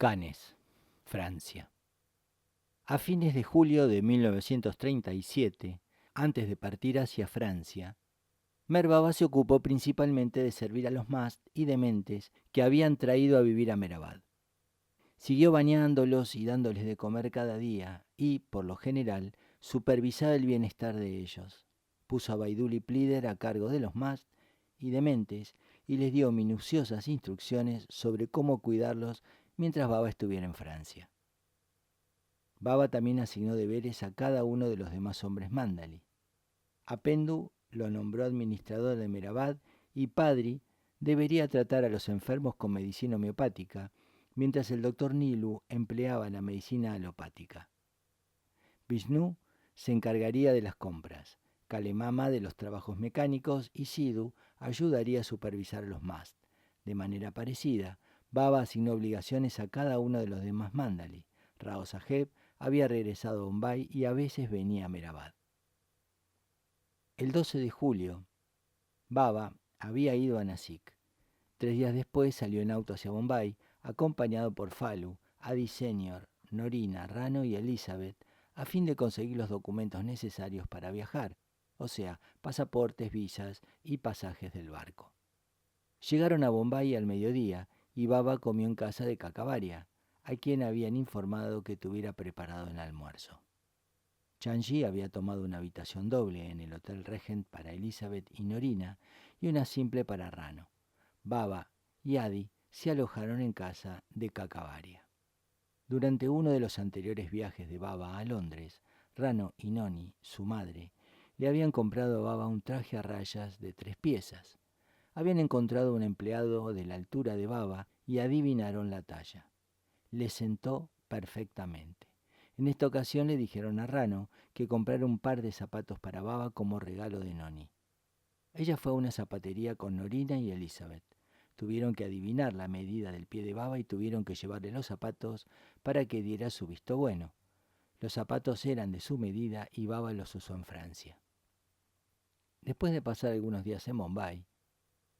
Cannes, Francia. A fines de julio de 1937, antes de partir hacia Francia, Merbaba se ocupó principalmente de servir a los mast y dementes que habían traído a vivir a Mehrabad. Siguió bañándolos y dándoles de comer cada día y, por lo general, supervisaba el bienestar de ellos. Puso a Baidul y Plider a cargo de los mast y dementes y les dio minuciosas instrucciones sobre cómo cuidarlos mientras Baba estuviera en Francia. Baba también asignó deberes a cada uno de los demás hombres Mandali. A Pendu lo nombró administrador de Mehrabad y Padri debería tratar a los enfermos con medicina homeopática, mientras el doctor Nilu empleaba la medicina alopática. Vishnu se encargaría de las compras, Kalemama de los trabajos mecánicos y Sidhu ayudaría a supervisar a los mast. De manera parecida, Baba asignó obligaciones a cada uno de los demás Mandali. Rao Saheb había regresado a Bombay y a veces venía a Mehrabad. El 12 de julio, Baba había ido a Nasik. 3 días después salió en auto hacia Bombay, acompañado por Falu, Adi Senior, Norina, Rano y Elizabeth, a fin de conseguir los documentos necesarios para viajar, o sea, pasaportes, visas y pasajes del barco. Llegaron a Bombay al mediodía y Baba comió en casa de Kakavaria, a quien habían informado que tuviera preparado el almuerzo. Chanji había tomado una habitación doble en el Hotel Regent para Elizabeth y Norina y una simple para Rano. Baba y Adi se alojaron en casa de Kakavaria. Durante uno de los anteriores viajes de Baba a Londres, Rano y Noni, su madre, le habían comprado a Baba un traje a rayas de 3 piezas. Habían encontrado un empleado de la altura de Baba y adivinaron la talla. Le sentó perfectamente. En esta ocasión le dijeron a Rano que comprara un par de zapatos para Baba como regalo de Noni. Ella fue a una zapatería con Norina y Elizabeth. Tuvieron que adivinar la medida del pie de Baba y tuvieron que llevarle los zapatos para que diera su visto bueno. Los zapatos eran de su medida y Baba los usó en Francia. Después de pasar algunos días en Bombay,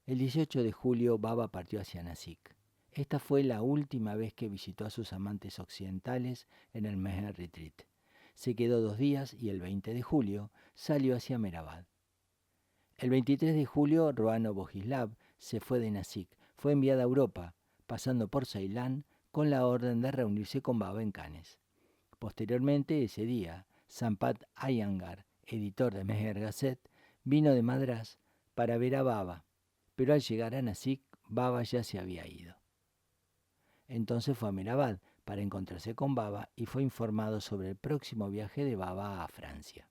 el 18 de julio Baba partió hacia Nasik. Esta fue la última vez que visitó a sus amantes occidentales en el Meher Retreat. Se quedó 2 días y el 20 de julio salió hacia Mehrabad. El 23 de julio Roano Bogislav se fue de Nasik. Fue enviada a Europa, pasando por Ceilán con la orden de reunirse con Baba en Cannes. Posteriormente, ese día, Sampat Iyengar, editor de Meher Gazette, vino de Madrás para ver a Baba, pero al llegar a Nasik, Baba ya se había ido. Entonces fue a Mehrabad para encontrarse con Baba y fue informado sobre el próximo viaje de Baba a Francia.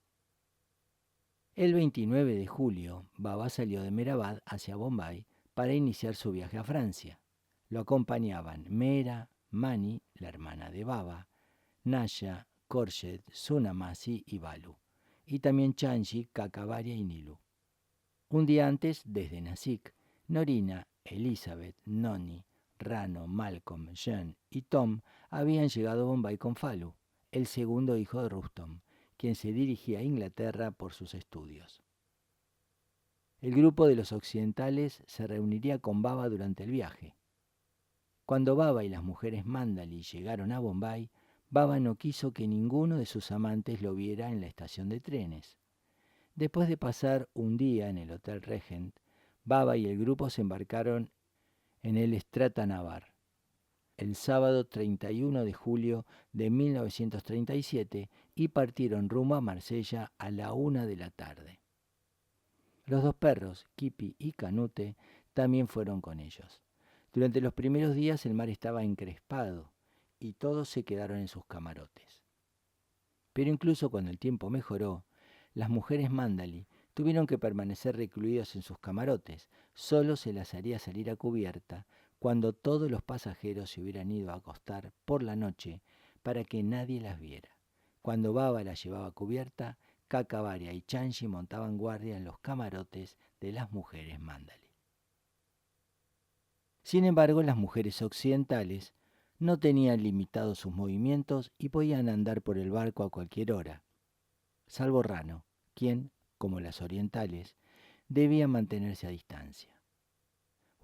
El 29 de julio, Baba salió de Mehrabad hacia Bombay para iniciar su viaje a Francia. Lo acompañaban Mera, Mani, la hermana de Baba, Nasha, Khorshid, Sunamasi y Balu, y también Chanji, Kakavaria y Nilu. Un día antes, desde Nasik, Norina, Elizabeth, Noni, Rano, Malcolm, Jean y Tom habían llegado a Bombay con Falu, el segundo hijo de Rustom, quien se dirigía a Inglaterra por sus estudios. El grupo de los occidentales se reuniría con Baba durante el viaje. Cuando Baba y las mujeres Mandali llegaron a Bombay, Baba no quiso que ninguno de sus amantes lo viera en la estación de trenes. Después de pasar un día en el Hotel Regent, Baba y el grupo se embarcaron en el Stratanavar el sábado 31 de julio de 1937 y partieron rumbo a Marsella a la 1 de la tarde. Los 2 perros, Kipi y Canute, también fueron con ellos. Durante los primeros días el mar estaba encrespado y todos se quedaron en sus camarotes. Pero incluso cuando el tiempo mejoró, las mujeres Mandali tuvieron que permanecer recluidas en sus camarotes. Solo se las haría salir a cubierta cuando todos los pasajeros se hubieran ido a acostar por la noche para que nadie las viera. Cuando Baba las llevaba a cubierta, Kakavaria y Chanji montaban guardia en los camarotes de las mujeres Mandali. Sin embargo, las mujeres occidentales no tenían limitados sus movimientos y podían andar por el barco a cualquier hora, salvo Rano, quien, como las orientales, debía mantenerse a distancia.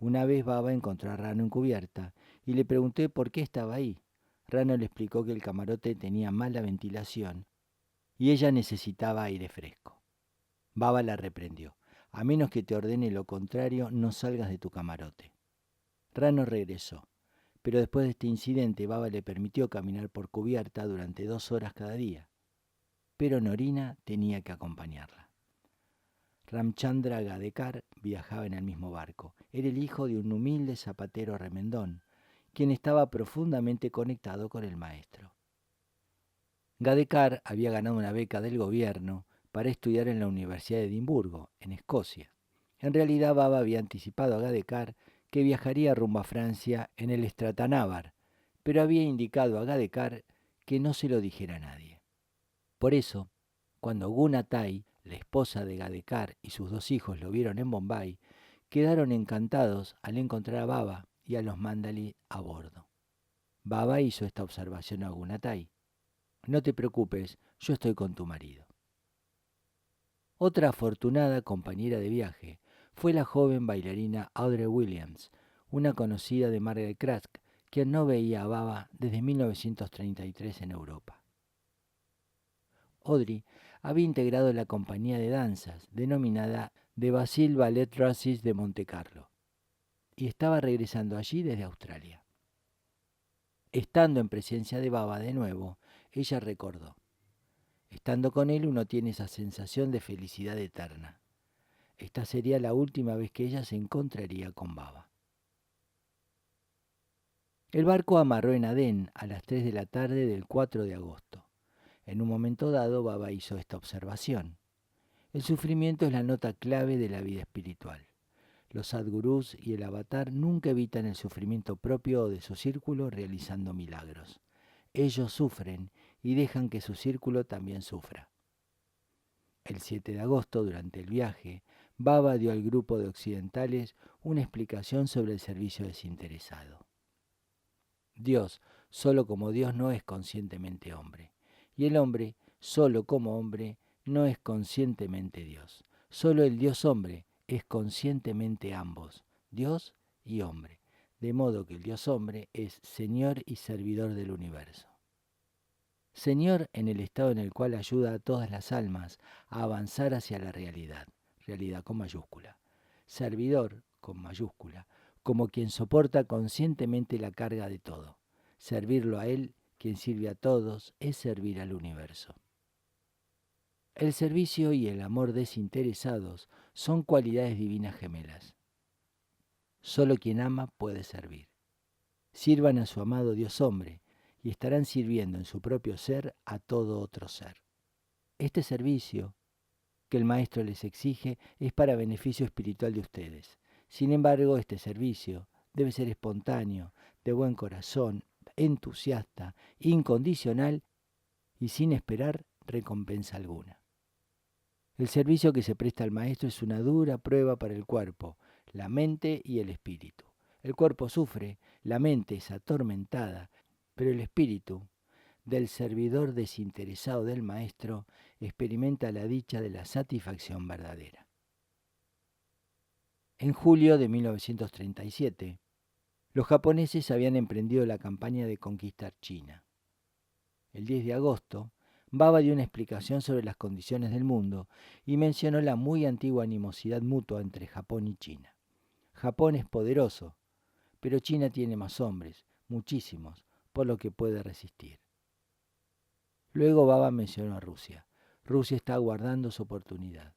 Una vez Baba encontró a Rano en cubierta y le pregunté por qué estaba ahí. Rano le explicó que el camarote tenía mala ventilación y ella necesitaba aire fresco. Baba la reprendió. A menos que te ordene lo contrario, no salgas de tu camarote. Rano regresó, pero después de este incidente Baba le permitió caminar por cubierta durante 2 horas cada día. Pero Norina tenía que acompañarla. Ramchandra Gadekar viajaba en el mismo barco. Era el hijo de un humilde zapatero remendón, quien estaba profundamente conectado con el maestro. Gadekar había ganado una beca del gobierno para estudiar en la Universidad de Edimburgo, en Escocia. En realidad, Baba había anticipado a Gadekar que viajaría rumbo a Francia en el Stratanavar, pero había indicado a Gadekar que no se lo dijera a nadie. Por eso, cuando Gunatai, la esposa de Gadekar, y sus 2 hijos lo vieron en Bombay, quedaron encantados al encontrar a Baba y a los Mandali a bordo. Baba hizo esta observación a Gunatai: no te preocupes, yo estoy con tu marido. Otra afortunada compañera de viaje fue la joven bailarina Audrey Williams, una conocida de Margaret Crask, quien no veía a Baba desde 1933 en Europa. Audrey había integrado la compañía de danzas denominada The Basil Ballet Trustees de Montecarlo y estaba regresando allí desde Australia. Estando en presencia de Baba de nuevo, ella recordó: estando con él uno tiene esa sensación de felicidad eterna. Esta sería la última vez que ella se encontraría con Baba. El barco amarró en Adén a las 3 de la tarde del 4 de agosto. En un momento dado, Baba hizo esta observación: el sufrimiento es la nota clave de la vida espiritual. Los sadgurús y el avatar nunca evitan el sufrimiento propio o de su círculo realizando milagros. Ellos sufren y dejan que su círculo también sufra. El 7 de agosto, durante el viaje, Baba dio al grupo de occidentales una explicación sobre el servicio desinteresado. Dios, solo como Dios, no es conscientemente hombre, y el hombre, solo como hombre, no es conscientemente Dios. Solo el Dios hombre es conscientemente ambos, Dios y hombre, de modo que el Dios hombre es Señor y servidor del universo. Señor en el estado en el cual ayuda a todas las almas a avanzar hacia la realidad, realidad con mayúscula. Servidor con mayúscula, como quien soporta conscientemente la carga de todo. Servirlo a Él, quien sirve a todos, es servir al universo. El servicio y el amor desinteresados son cualidades divinas gemelas. Solo quien ama puede servir. Sirvan a su amado Dios hombre y estarán sirviendo en su propio ser a todo otro ser. Este servicio que el Maestro les exige es para beneficio espiritual de ustedes. Sin embargo, este servicio debe ser espontáneo, de buen corazón, entusiasta, incondicional y sin esperar recompensa alguna. El servicio que se presta al Maestro es una dura prueba para el cuerpo, la mente y el espíritu. El cuerpo sufre, la mente es atormentada, pero el espíritu, del servidor desinteresado del Maestro, experimenta la dicha de la satisfacción verdadera. En julio de 1937, los japoneses habían emprendido la campaña de conquistar China. El 10 de agosto, Baba dio una explicación sobre las condiciones del mundo y mencionó la muy antigua animosidad mutua entre Japón y China. Japón es poderoso, pero China tiene más hombres, muchísimos, por lo que puede resistir. Luego Baba mencionó a Rusia. Rusia está aguardando su oportunidad.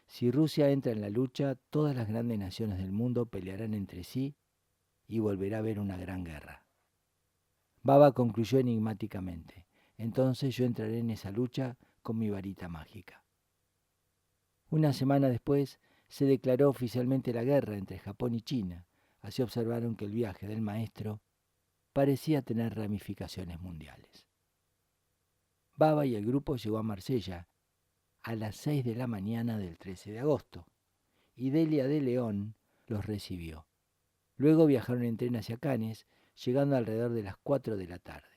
Si Rusia entra en la lucha, todas las grandes naciones del mundo pelearán entre sí y volverá a haber una gran guerra. Baba concluyó enigmáticamente: entonces yo entraré en esa lucha con mi varita mágica. Una semana después se declaró oficialmente la guerra entre Japón y China. Así observaron que el viaje del Maestro parecía tener ramificaciones mundiales. Baba y el grupo llegó a Marsella a las 6 de la mañana del 13 de agosto y Delia de León los recibió. Luego viajaron en tren hacia Cannes, llegando alrededor de las 4 de la tarde.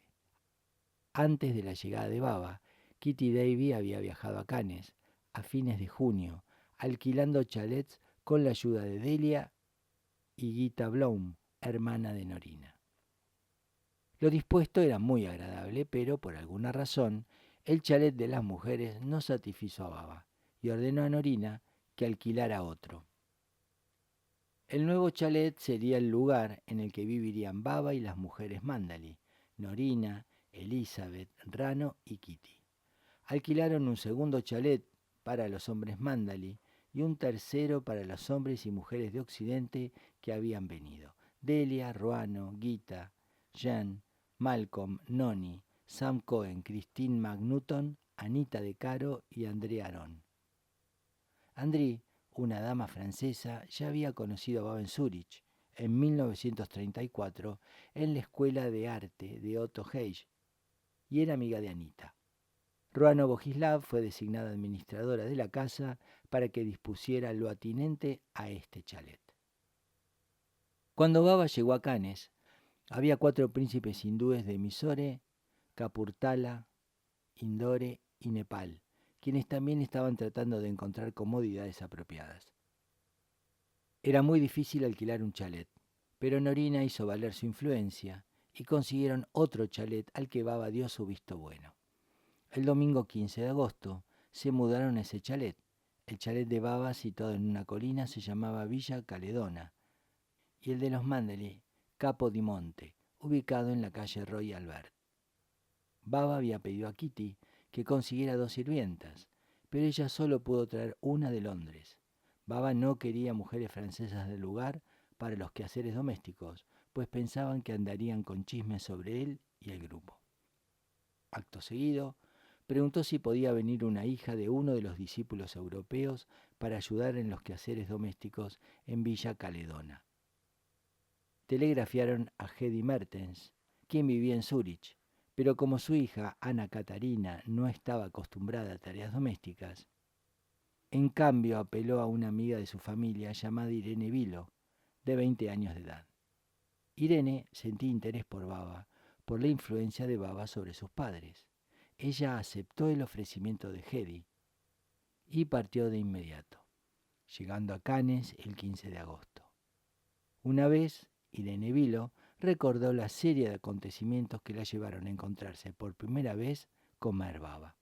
Antes de la llegada de Baba, Kitty Davy había viajado a Cannes a fines de junio, alquilando chalets con la ayuda de Delia y Gita Bloom, hermana de Norina. Lo dispuesto era muy agradable, pero por alguna razón el chalet de las mujeres no satisfizo a Baba y ordenó a Norina que alquilara otro. El nuevo chalet sería el lugar en el que vivirían Baba y las mujeres Mandalí, Norina, Elizabeth, Rano y Kitty. Alquilaron un segundo chalet para los hombres Mandalí y un tercero para los hombres y mujeres de Occidente que habían venido: Delia, Ruano, Gita, Jen, Malcolm, Noni, Sam Cohen, Christine McNaughton, Anita De Caro y André Aron. André, una dama francesa, ya había conocido a Baba en Zúrich en 1934 en la Escuela de Arte de Otto Hage y era amiga de Anita. Ruano Bogislav fue designada administradora de la casa para que dispusiera lo atinente a este chalet. Cuando Baba llegó a Cannes, había 4 príncipes hindúes de Mysore, Kapurthala, Indore y Nepal, quienes también estaban tratando de encontrar comodidades apropiadas. Era muy difícil alquilar un chalet, pero Norina hizo valer su influencia y consiguieron otro chalet al que Baba dio su visto bueno. El domingo 15 de agosto se mudaron a ese chalet. El chalet de Baba, situado en una colina, se llamaba Villa Caledona, y el de los Mandalí, Capo di Monte, ubicado en la calle Roy Albert. Baba había pedido a Kitty que consiguiera 2 sirvientas, pero ella solo pudo traer una de Londres. Baba no quería mujeres francesas del lugar para los quehaceres domésticos, pues pensaban que andarían con chismes sobre él y el grupo. Acto seguido, preguntó si podía venir una hija de uno de los discípulos europeos para ayudar en los quehaceres domésticos en Villa Caledona. Telegrafiaron a Hedy Mertens, quien vivía en Zúrich, pero como su hija, Ana Catarina, no estaba acostumbrada a tareas domésticas, en cambio apeló a una amiga de su familia llamada Irene Vilo, de 20 años de edad. Irene sentía interés por Baba, por la influencia de Baba sobre sus padres. Ella aceptó el ofrecimiento de Hedy y partió de inmediato, llegando a Cannes el 15 de agosto. Una vez, Irene Vilo recordó la serie de acontecimientos que la llevaron a encontrarse por primera vez con Mer Baba.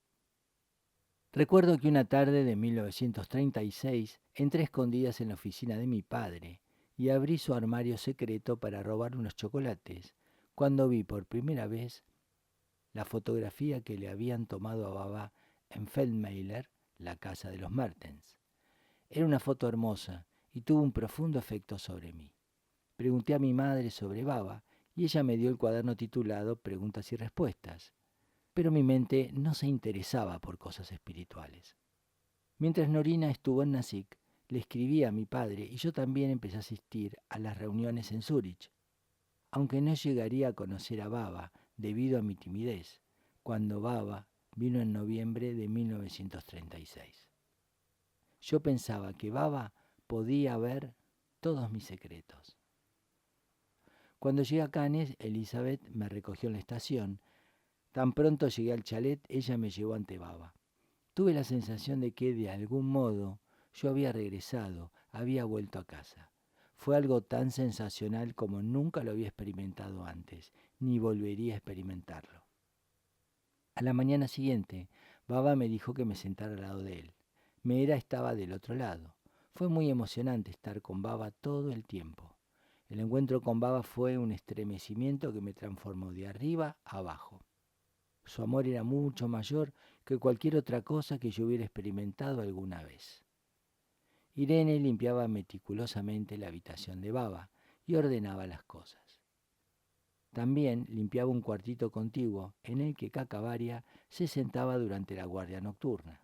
Recuerdo que una tarde de 1936 entré escondidas en la oficina de mi padre y abrí su armario secreto para robar unos chocolates, cuando vi por primera vez la fotografía que le habían tomado a Baba en Feldmeier, la casa de los Mertens. Era una foto hermosa y tuvo un profundo efecto sobre mí. Pregunté a mi madre sobre Baba y ella me dio el cuaderno titulado Preguntas y Respuestas, pero mi mente no se interesaba por cosas espirituales. Mientras Norina estuvo en Nasik, le escribí a mi padre y yo también empecé a asistir a las reuniones en Zúrich, aunque no llegaría a conocer a Baba debido a mi timidez, cuando Baba vino en noviembre de 1936. Yo pensaba que Baba podía ver todos mis secretos. Cuando llegué a Cannes, Elizabeth me recogió en la estación. Tan pronto llegué al chalet, ella me llevó ante Baba. Tuve la sensación de que, de algún modo, yo había regresado, había vuelto a casa. Fue algo tan sensacional como nunca lo había experimentado antes, ni volvería a experimentarlo. A la mañana siguiente, Baba me dijo que me sentara al lado de él. Mera estaba del otro lado. Fue muy emocionante estar con Baba todo el tiempo. El encuentro con Baba fue un estremecimiento que me transformó de arriba a abajo. Su amor era mucho mayor que cualquier otra cosa que yo hubiera experimentado alguna vez. Irene limpiaba meticulosamente la habitación de Baba y ordenaba las cosas. También limpiaba un cuartito contiguo en el que Cacabaria se sentaba durante la guardia nocturna.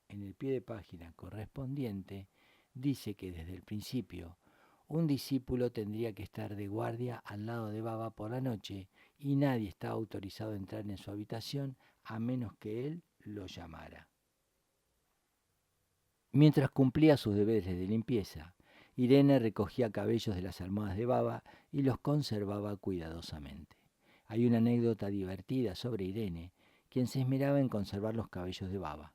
En el pie de página correspondiente dice que desde el principio un discípulo tendría que estar de guardia al lado de Baba por la noche y nadie estaba autorizado a entrar en su habitación a menos que él lo llamara. Mientras cumplía sus deberes de limpieza, Irene recogía cabellos de las almohadas de Baba y los conservaba cuidadosamente. Hay una anécdota divertida sobre Irene, quien se esmeraba en conservar los cabellos de Baba.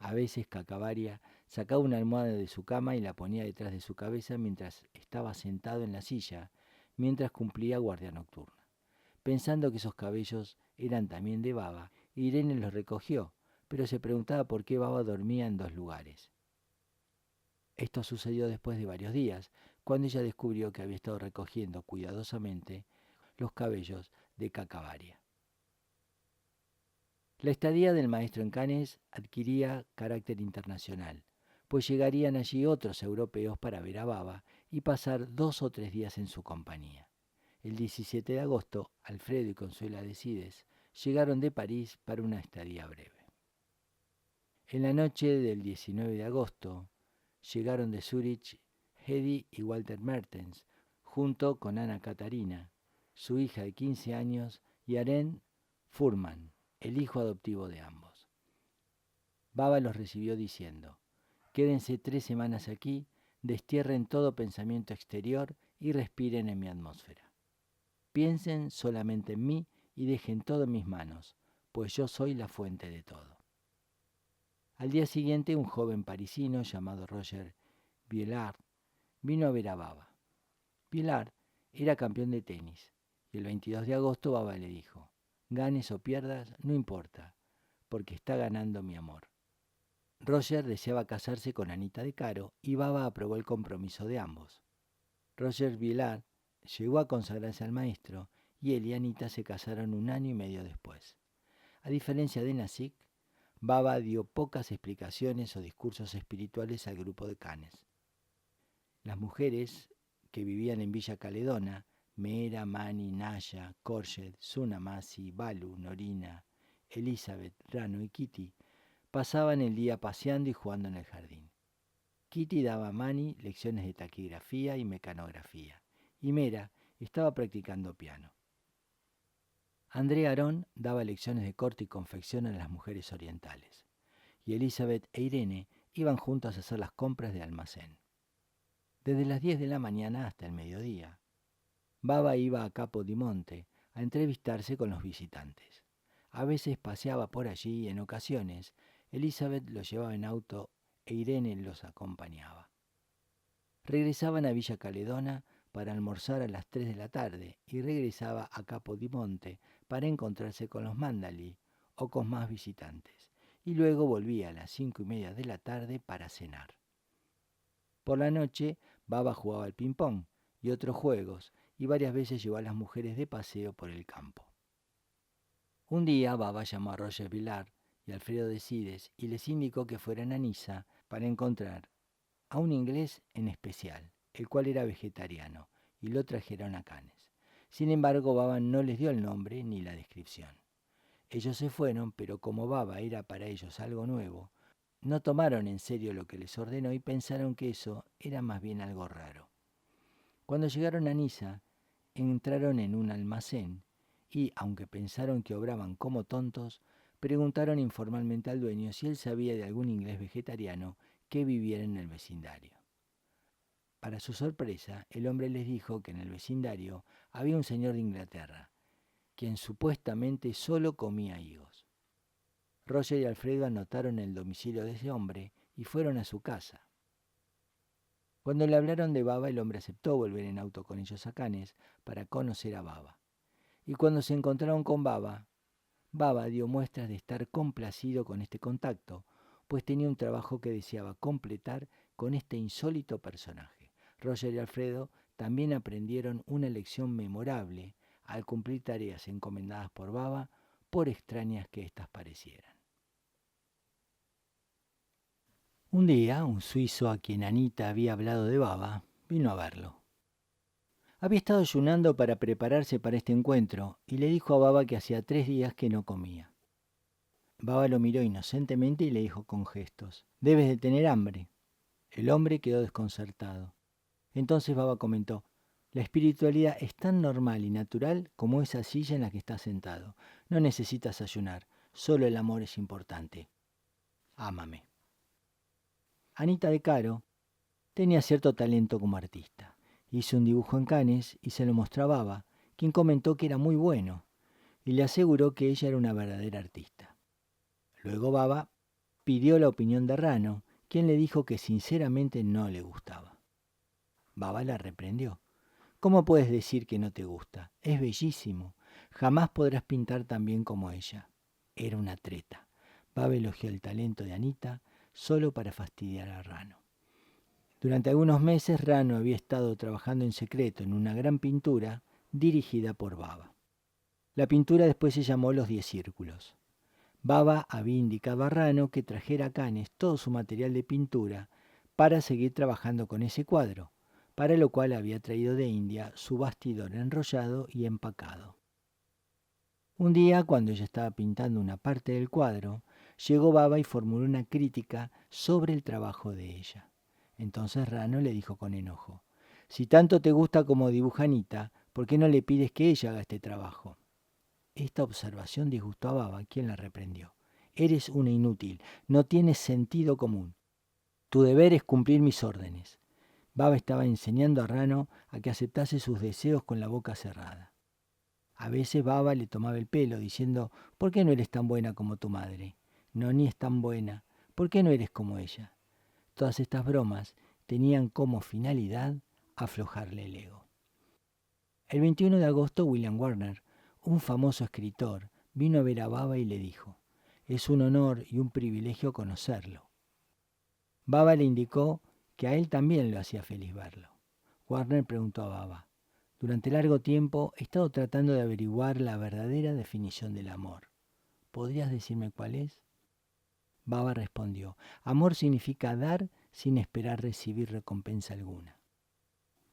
A veces Cacabaria sacaba una almohada de su cama y la ponía detrás de su cabeza mientras estaba sentado en la silla, mientras cumplía guardia nocturna. Pensando que esos cabellos eran también de Baba, Irene los recogió, pero se preguntaba por qué Baba dormía en dos lugares. Esto sucedió después de varios días, cuando ella descubrió que había estado recogiendo cuidadosamente los cabellos de Cacabaria. La estadía del maestro en Cannes adquiría carácter internacional, pues llegarían allí otros europeos para ver a Baba y pasar 2 o 3 días en su compañía. El 17 de agosto, Alfredo y Consuela de Sides llegaron de París para una estadía breve. En la noche del 19 de agosto, llegaron de Zúrich Hedy y Walter Mertens, junto con Ana Catarina, su hija de 15 años, y Arend Furman, el hijo adoptivo de ambos. Baba los recibió diciendo: «Quédense 3 semanas aquí, destierren todo pensamiento exterior y respiren en mi atmósfera. Piensen solamente en mí y dejen todo en mis manos, pues yo soy la fuente de todo». Al día siguiente, un joven parisino llamado Roger Viellard vino a ver a Baba. Viellard era campeón de tenis, y el 22 de agosto Baba le dijo: «Ganes o pierdas, no importa, porque está ganando mi amor». Roger deseaba casarse con Anita de Caro y Baba aprobó el compromiso de ambos. Roger Viellard llegó a consagrarse al maestro y él y Anita se casaron 1 año y medio después. A diferencia de Nassik, Baba dio pocas explicaciones o discursos espirituales al grupo de Cannes. Las mujeres que vivían en Villa Caledona, Meera, Mani, Naya, Korchet, Sunamasi, Balu, Norina, Elizabeth, Rano y Kitty, pasaban el día paseando y jugando en el jardín. Kitty daba a Mani lecciones de taquigrafía y mecanografía, y Meera estaba practicando piano. Andrea Aron daba lecciones de corte y confección a las mujeres orientales, y Elizabeth e Irene iban juntas a hacer las compras de almacén. Desde las 10 de la mañana hasta el mediodía, Baba iba a Capodimonte a entrevistarse con los visitantes. A veces paseaba por allí y en ocasiones Elizabeth los llevaba en auto e Irene los acompañaba. Regresaban a Villa Caledona para almorzar a las 3 de la tarde y regresaba a Capodimonte para encontrarse con los Mandalí o con más visitantes, y luego volvía a las 5:30 de la tarde para cenar. Por la noche, Baba jugaba al ping-pong y otros juegos, y varias veces llevó a las mujeres de paseo por el campo. Un día, Baba llamó a Roger Viellard y Alfredo de Sides y les indicó que fueran a Niza para encontrar a un inglés en especial, el cual era vegetariano, y lo trajeron a Cannes. Sin embargo, Baba no les dio el nombre ni la descripción. Ellos se fueron, pero como Baba era para ellos algo nuevo, no tomaron en serio lo que les ordenó y pensaron que eso era más bien algo raro. Cuando llegaron a Niza, entraron en un almacén y, aunque pensaron que obraban como tontos, preguntaron informalmente al dueño si él sabía de algún inglés vegetariano que viviera en el vecindario. Para su sorpresa, el hombre les dijo que en el vecindario había un señor de Inglaterra, quien supuestamente solo comía higos. Roger y Alfredo anotaron el domicilio de ese hombre y fueron a su casa. Cuando le hablaron de Baba, el hombre aceptó volver en auto con ellos a Cannes para conocer a Baba. Y cuando se encontraron con Baba, Baba dio muestras de estar complacido con este contacto, pues tenía un trabajo que deseaba completar con este insólito personaje. Roger y Alfredo también aprendieron una lección memorable al cumplir tareas encomendadas por Baba, por extrañas que éstas parecieran. Un día, un suizo a quien Anita había hablado de Baba vino a verlo. Había estado ayunando para prepararse para este encuentro y le dijo a Baba que hacía 3 días que no comía. Baba lo miró inocentemente y le dijo con gestos: «Debes de tener hambre». El hombre quedó desconcertado. Entonces Baba comentó: «La espiritualidad es tan normal y natural como esa silla en la que estás sentado. No necesitas ayunar, solo el amor es importante. Ámame». Anita de Caro tenía cierto talento como artista. Hizo un dibujo en Cannes y se lo mostró a Baba, quien comentó que era muy bueno y le aseguró que ella era una verdadera artista. Luego Baba pidió la opinión de Rano, quien le dijo que sinceramente no le gustaba. Baba la reprendió. ¿Cómo puedes decir que no te gusta? Es bellísimo. Jamás podrás pintar tan bien como ella. Era una treta. Baba elogió el talento de Anita solo para fastidiar a Rano. Durante algunos meses Rano había estado trabajando en secreto en una gran pintura dirigida por Baba. La pintura después se llamó Los 10 Círculos. Baba había indicado a Rano que trajera a Cannes todo su material de pintura para seguir trabajando con ese cuadro, para lo cual había traído de India su bastidor enrollado y empacado. Un día, cuando ella estaba pintando una parte del cuadro, llegó Baba y formuló una crítica sobre el trabajo de ella. Entonces Rano le dijo con enojo: «Si tanto te gusta como dibuja Anita, ¿por qué no le pides que ella haga este trabajo?». Esta observación disgustó a Baba, quien la reprendió: «Eres una inútil, no tienes sentido común. Tu deber es cumplir mis órdenes». Baba estaba enseñando a Rano a que aceptase sus deseos con la boca cerrada. A veces Baba le tomaba el pelo diciendo: «¿Por qué no eres tan buena como tu madre? Noni es tan buena. ¿Por qué no eres como ella?». Todas estas bromas tenían como finalidad aflojarle el ego. El 21 de agosto, William Warner, un famoso escritor, vino a ver a Baba y le dijo: «Es un honor y un privilegio conocerlo». Baba le indicó que a él también lo hacía feliz verlo. Warner preguntó a Baba: «Durante largo tiempo he estado tratando de averiguar la verdadera definición del amor. ¿Podrías decirme cuál es?». Baba respondió: «Amor significa dar sin esperar recibir recompensa alguna».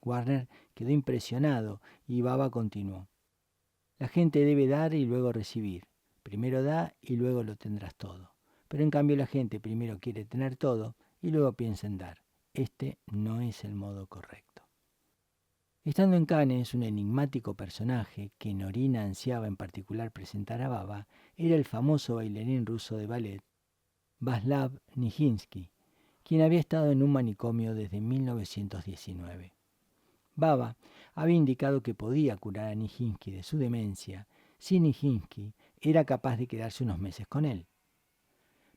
Warner quedó impresionado y Baba continuó: «La gente debe dar y luego recibir. Primero da y luego lo tendrás todo. Pero en cambio la gente primero quiere tener todo y luego piensa en dar. Este no es el modo correcto». Estando en Cannes, un enigmático personaje que Norina ansiaba en particular presentar a Baba era el famoso bailarín ruso de ballet Vaslav Nijinsky, quien había estado en un manicomio desde 1919. Baba había indicado que podía curar a Nijinsky de su demencia si Nijinsky era capaz de quedarse unos meses con él.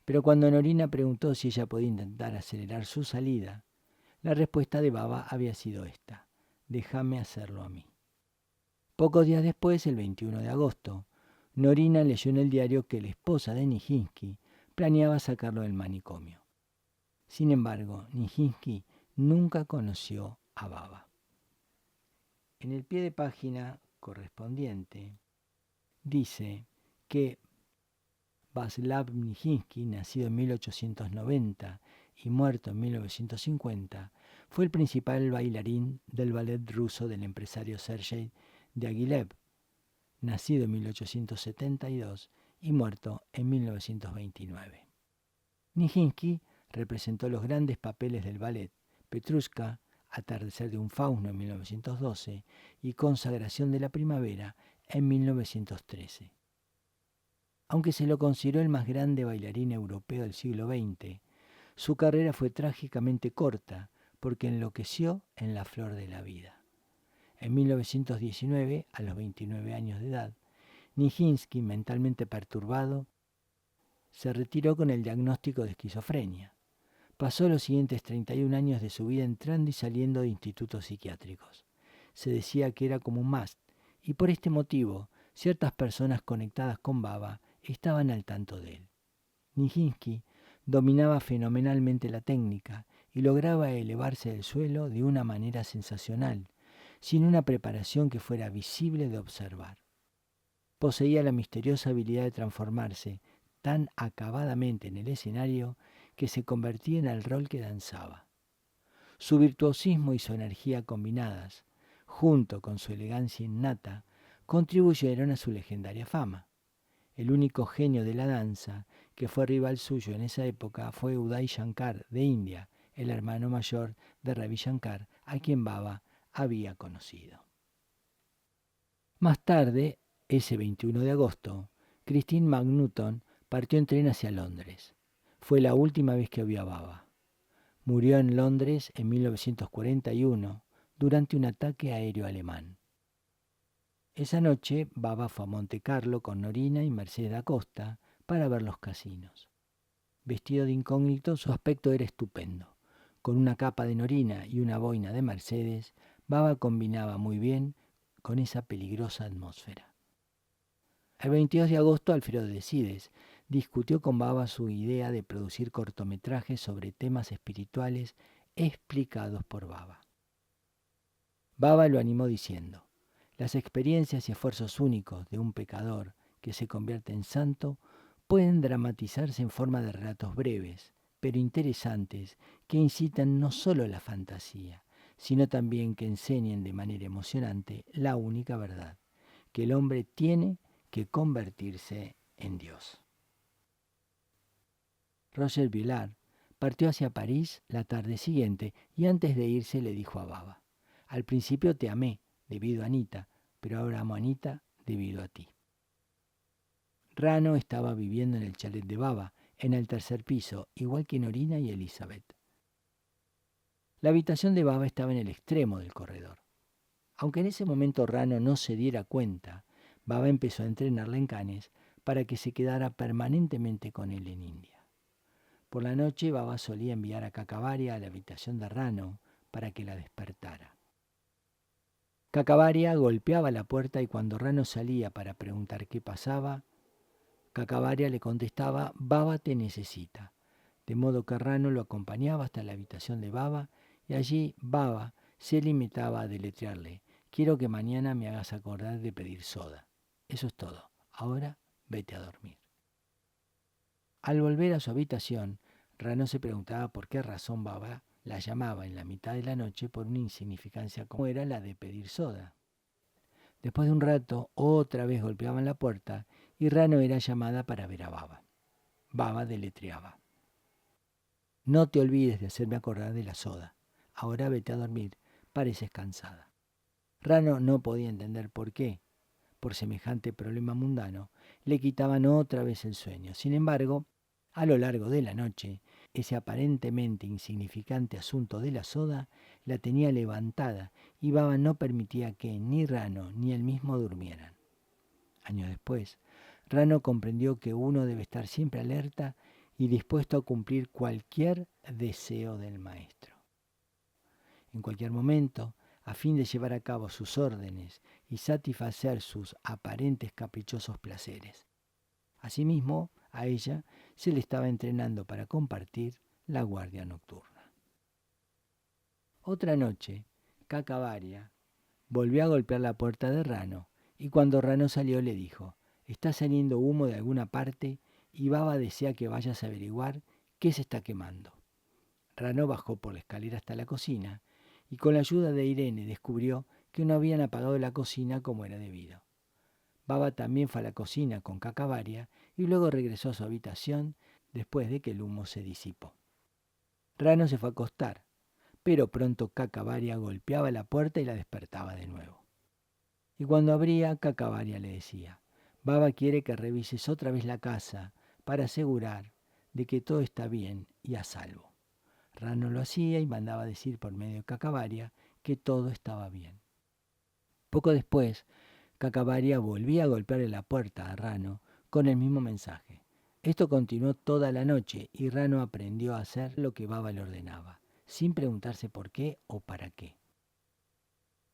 Pero cuando Norina preguntó si ella podía intentar acelerar su salida, la respuesta de Baba había sido esta: «Déjame hacerlo a mí». Pocos días después, el 21 de agosto, Norina leyó en el diario que la esposa de Nijinsky planeaba sacarlo del manicomio. Sin embargo, Nijinsky nunca conoció a Baba. En el pie de página correspondiente dice que Vaslav Nijinsky, nacido en 1890 y muerto en 1950, fue el principal bailarín del ballet ruso del empresario Sergei Diaghilev, nacido en 1872 y muerto en 1929. Nijinsky representó los grandes papeles del ballet: Petrushka, Atardecer de un fauno en 1912 y Consagración de la primavera en 1913. Aunque se lo consideró el más grande bailarín europeo del siglo XX, su carrera fue trágicamente corta porque enloqueció en la flor de la vida. En 1919, a los 29 años de edad, Nijinsky, mentalmente perturbado, se retiró con el diagnóstico de esquizofrenia. Pasó los siguientes 31 años de su vida entrando y saliendo de institutos psiquiátricos. Se decía que era como un mast, y por este motivo ciertas personas conectadas con Baba estaban al tanto de él. Nijinsky dominaba fenomenalmente la técnica y lograba elevarse del suelo de una manera sensacional, sin una preparación que fuera visible de observar. Poseía la misteriosa habilidad de transformarse tan acabadamente en el escenario que se convertía en el rol que danzaba. Su virtuosismo y su energía combinadas, junto con su elegancia innata, contribuyeron a su legendaria fama. El único genio de la danza que fue rival suyo en esa época fue Uday Shankar de India, el hermano mayor de Ravi Shankar, a quien Baba había conocido. Más tarde, ese 21 de agosto, Christine McNaughton partió en tren hacia Londres. Fue la última vez que vio a Baba. Murió en Londres en 1941 durante un ataque aéreo alemán. Esa noche, Baba fue a Monte Carlo con Norina y Mercedes da Costa para ver los casinos. Vestido de incógnito, su aspecto era estupendo. Con una capa de Norina y una boina de Mercedes, Baba combinaba muy bien con esa peligrosa atmósfera. El 22 de agosto, Alfredo Decides discutió con Baba su idea de producir cortometrajes sobre temas espirituales explicados por Baba. Baba lo animó diciendo: las experiencias y esfuerzos únicos de un pecador que se convierte en santo pueden dramatizarse en forma de relatos breves, pero interesantes, que incitan no solo la fantasía, sino también que enseñen de manera emocionante la única verdad, que el hombre tiene que convertirse en Dios. Roger Villard partió hacia París la tarde siguiente y antes de irse le dijo a Baba: al principio te amé debido a Anita, pero ahora amo a Anita debido a ti. Rano estaba viviendo en el chalet de Baba, en el tercer piso, igual que Norina y Elizabeth. La habitación de Baba estaba en el extremo del corredor. Aunque en ese momento Rano no se diera cuenta, Baba empezó a entrenarla en Cannes para que se quedara permanentemente con él en India. Por la noche Baba solía enviar a Cacabaria a la habitación de Rano para que la despertara. Cacabaria golpeaba la puerta y cuando Rano salía para preguntar qué pasaba, Cacabaria le contestaba: Baba te necesita. De modo que Rano lo acompañaba hasta la habitación de Baba y allí Baba se limitaba a deletrearle: quiero que mañana me hagas acordar de pedir soda. Eso es todo. Ahora vete a dormir. Al volver a su habitación, Rano se preguntaba por qué razón Baba la llamaba en la mitad de la noche por una insignificancia como era la de pedir soda. Después de un rato, otra vez golpeaban la puerta y Rano era llamada para ver a Baba. Baba deletreaba: no te olvides de hacerme acordar de la soda. Ahora vete a dormir, pareces cansada. Rano no podía entender por qué, por semejante problema mundano, le quitaban otra vez el sueño. Sin embargo, a lo largo de la noche, ese aparentemente insignificante asunto de la soda la tenía levantada y Baba no permitía que ni Rano ni él mismo durmieran. Años después, Rano comprendió que uno debe estar siempre alerta y dispuesto a cumplir cualquier deseo del maestro. En cualquier momento, a fin de llevar a cabo sus órdenes y satisfacer sus aparentes caprichosos placeres. Asimismo, a ella se le estaba entrenando para compartir la guardia nocturna. Otra noche, Cacabaria volvió a golpear la puerta de Rano y cuando Rano salió le dijo: está saliendo humo de alguna parte y Baba desea que vayas a averiguar qué se está quemando. Rano bajó por la escalera hasta la cocina y con la ayuda de Irene descubrió que no habían apagado la cocina como era debido. Baba también fue a la cocina con Cacabaria y luego regresó a su habitación después de que el humo se disipó. Rano se fue a acostar, pero pronto Cacabaria golpeaba la puerta y la despertaba de nuevo. Y cuando abría, Cacabaria le decía: Baba quiere que revises otra vez la casa para asegurar de que todo está bien y a salvo. Rano lo hacía y mandaba decir por medio de Cacabaria que todo estaba bien. Poco después, Cacabaria volvía a golpearle la puerta a Rano con el mismo mensaje. Esto continuó toda la noche y Rano aprendió a hacer lo que Baba le ordenaba, sin preguntarse por qué o para qué.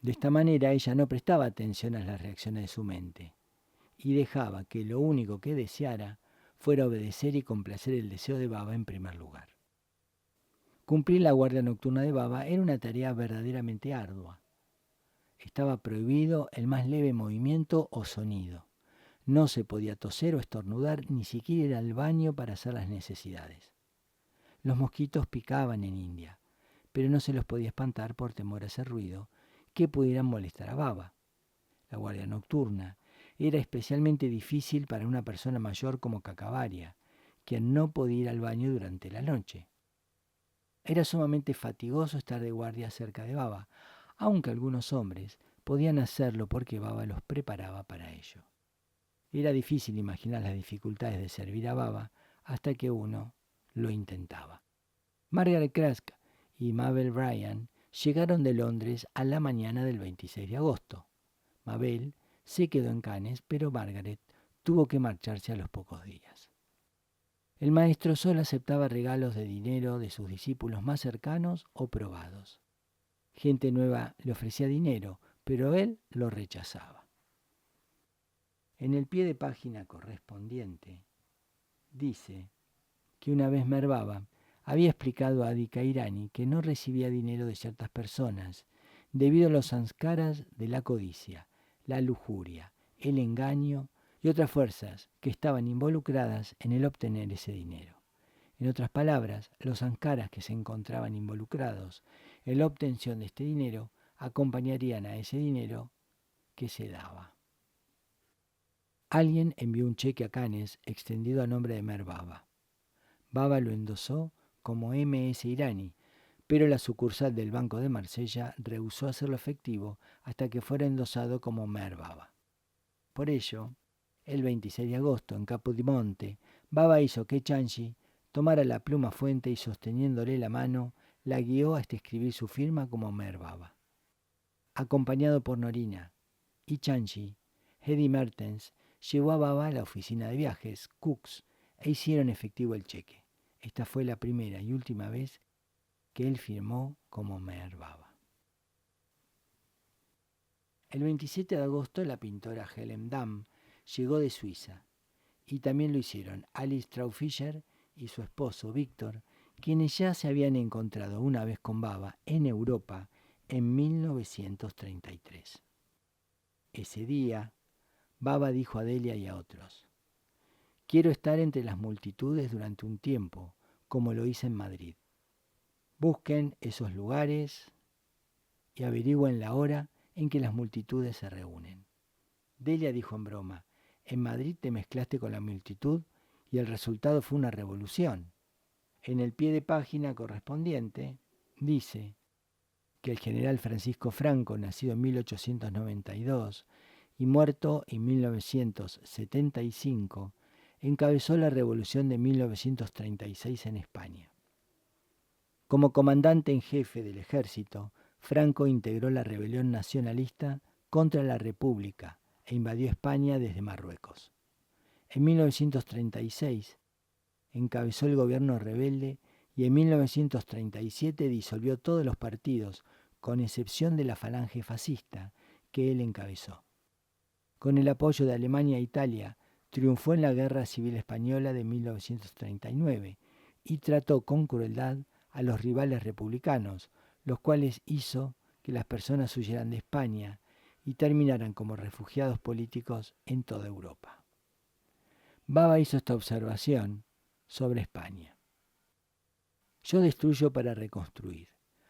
De esta manera ella no prestaba atención a las reacciones de su mente y dejaba que lo único que deseara fuera obedecer y complacer el deseo de Baba en primer lugar. Cumplir la guardia nocturna de Baba era una tarea verdaderamente ardua. Estaba prohibido el más leve movimiento o sonido. No se podía toser o estornudar, ni siquiera ir al baño para hacer las necesidades. Los mosquitos picaban en India, pero no se los podía espantar por temor a hacer ruido que pudieran molestar a Baba. La guardia nocturna era especialmente difícil para una persona mayor como Cacabaria, quien no podía ir al baño durante la noche. Era sumamente fatigoso estar de guardia cerca de Baba, aunque algunos hombres podían hacerlo porque Baba los preparaba para ello. Era difícil imaginar las dificultades de servir a Baba hasta que uno lo intentaba. Margaret Crask y Mabel Bryan llegaron de Londres a la mañana del 26 de agosto. Mabel se quedó en Cannes, pero Margaret tuvo que marcharse a los pocos días. El maestro solo aceptaba regalos de dinero de sus discípulos más cercanos o probados. Gente nueva le ofrecía dinero, pero él lo rechazaba. En el pie de página correspondiente dice que una vez Merbaba había explicado a Adi Kairani que no recibía dinero de ciertas personas debido a los sanskaras de la codicia, la lujuria, el engaño y otras fuerzas que estaban involucradas en el obtener ese dinero. En otras palabras, los sanskaras que se encontraban involucrados en la obtención de este dinero acompañarían a ese dinero que se daba. Alguien envió un cheque a Canes extendido a nombre de Merbaba. Baba lo endosó como MS Irani, pero la sucursal del Banco de Marsella rehusó hacerlo efectivo hasta que fuera endosado como Merbaba. Por ello, el 26 de agosto, en Capodimonte, Baba hizo que Chanchi tomara la pluma fuente y sosteniéndole la mano, la guió hasta escribir su firma como Merbaba. Acompañado por Norina y Chanchi, Eddie Mertens llevó a Baba a la oficina de viajes, Cooks, e hicieron efectivo el cheque. Esta fue la primera y última vez que él firmó como Merbaba. El 27 de agosto la pintora Helen Damm llegó de Suiza y también lo hicieron Alice Traufischer y su esposo Víctor, quienes ya se habían encontrado una vez con Baba en Europa en 1933. Ese día, Baba dijo a Delia y a otros: «Quiero estar entre las multitudes durante un tiempo, como lo hice en Madrid. Busquen esos lugares y averigüen la hora en que las multitudes se reúnen». Delia dijo en broma: «En Madrid te mezclaste con la multitud y el resultado fue una revolución». En el pie de página correspondiente dice que el general Francisco Franco, nacido en 1892 y muerto en 1975, encabezó la revolución de 1936 en España. Como comandante en jefe del ejército, Franco integró la rebelión nacionalista contra la República e invadió España desde Marruecos. En 1936 encabezó el gobierno rebelde y en 1937 disolvió todos los partidos, con excepción de la Falange fascista que él encabezó. Con el apoyo de Alemania e Italia, triunfó en la Guerra Civil Española de 1939 y trató con crueldad a los rivales republicanos, los cuales hizo que las personas huyeran de España y terminaran como refugiados políticos en toda Europa. Baba hizo esta observación sobre España: «Yo destruyo para reconstruir.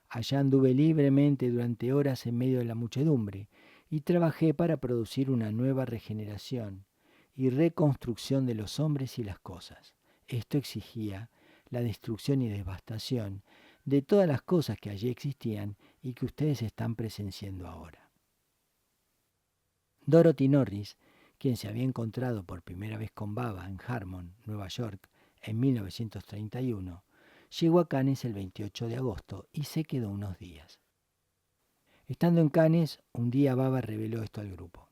Allá anduve libremente durante horas en medio de la muchedumbre y trabajé para producir una nueva regeneración y reconstrucción de los hombres y las cosas. Esto exigía la destrucción y devastación de todas las cosas que allí existían y que ustedes están presenciando ahora». Dorothy Norris, quien se había encontrado por primera vez con Baba en Harmon, Nueva York, en 1931, llegó a Cannes el 28 de agosto y se quedó unos días. Estando en Cannes, un día Baba reveló esto al grupo: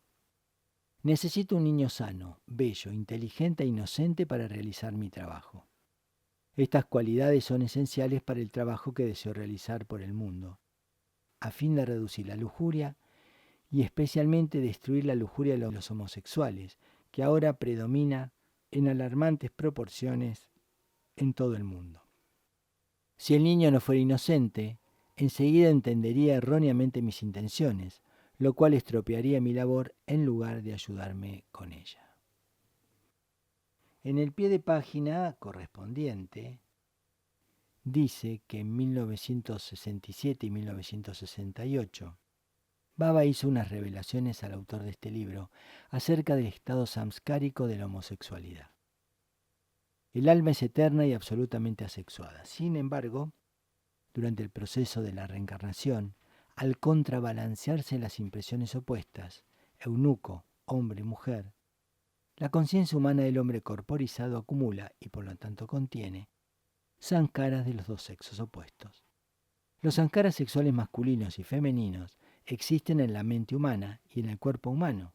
«Necesito un niño sano, bello, inteligente e inocente para realizar mi trabajo. Estas cualidades son esenciales para el trabajo que deseo realizar por el mundo, a fin de reducir la lujuria y especialmente destruir la lujuria de los homosexuales, que ahora predomina en alarmantes proporciones en todo el mundo. Si el niño no fuera inocente, enseguida entendería erróneamente mis intenciones, lo cual estropearía mi labor en lugar de ayudarme con ella». En el pie de página correspondiente dice que en 1967 y 1968 Baba hizo unas revelaciones al autor de este libro acerca del estado samskárico de la homosexualidad. El alma es eterna y absolutamente asexuada. Sin embargo, durante el proceso de la reencarnación, al contrabalancearse las impresiones opuestas, eunuco, hombre, mujer, la conciencia humana del hombre corporizado acumula, y por lo tanto contiene, sanskaras de los dos sexos opuestos. Los sanskaras sexuales masculinos y femeninos existen en la mente humana y en el cuerpo humano.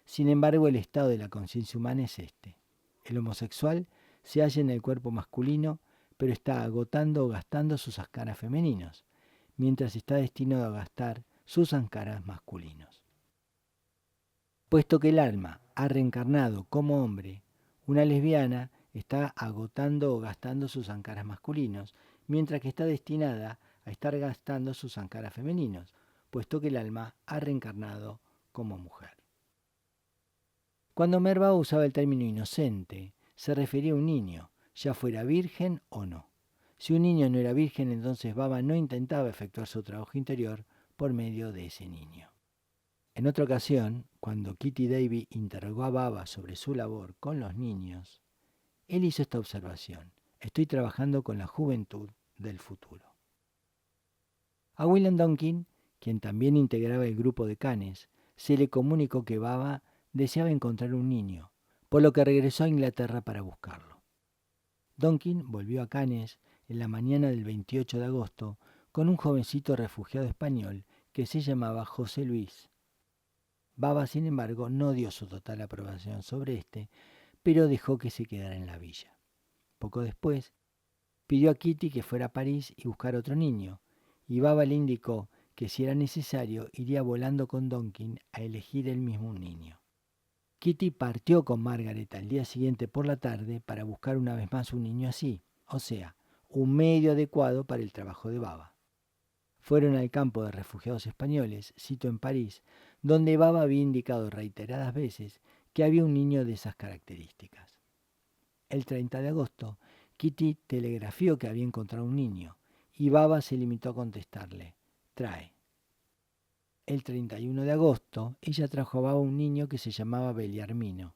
Sin embargo, el estado de la conciencia humana es este: el homosexual se halla en el cuerpo masculino, pero está agotando o gastando sus sanskaras femeninos, mientras está destinado a gastar sus ancaras masculinos. Puesto que el alma ha reencarnado como hombre, una lesbiana está agotando o gastando sus ancaras masculinos, mientras que está destinada a estar gastando sus ancaras femeninos, puesto que el alma ha reencarnado como mujer. Cuando Merva usaba el término inocente, se refería a un niño, ya fuera virgen o no. Si un niño no era virgen, entonces Baba no intentaba efectuar su trabajo interior por medio de ese niño. En otra ocasión, cuando Kitty Davy interrogó a Baba sobre su labor con los niños, él hizo esta observación: estoy trabajando con la juventud del futuro. A William Donkin, quien también integraba el grupo de Cannes, se le comunicó que Baba deseaba encontrar un niño, por lo que regresó a Inglaterra para buscarlo. Donkin volvió a Cannes en la mañana del 28 de agosto con un jovencito refugiado español que se llamaba José Luis. Baba, sin embargo, no dio su total aprobación sobre este, pero dejó que se quedara en la villa. Poco después, pidió a Kitty que fuera a París y buscar otro niño, y Baba le indicó que si era necesario iría volando con Donkin a elegir él mismo un niño. Kitty partió con Margaret al día siguiente por la tarde para buscar una vez más un niño así, o sea, un medio adecuado para el trabajo de Baba. Fueron al campo de refugiados españoles, sito en París, donde Baba había indicado reiteradas veces que había un niño de esas características. El 30 de agosto, Kitty telegrafió que había encontrado un niño, y Baba se limitó a contestarle: trae. El 31 de agosto, ella trajo a Baba un niño que se llamaba Beliarmino,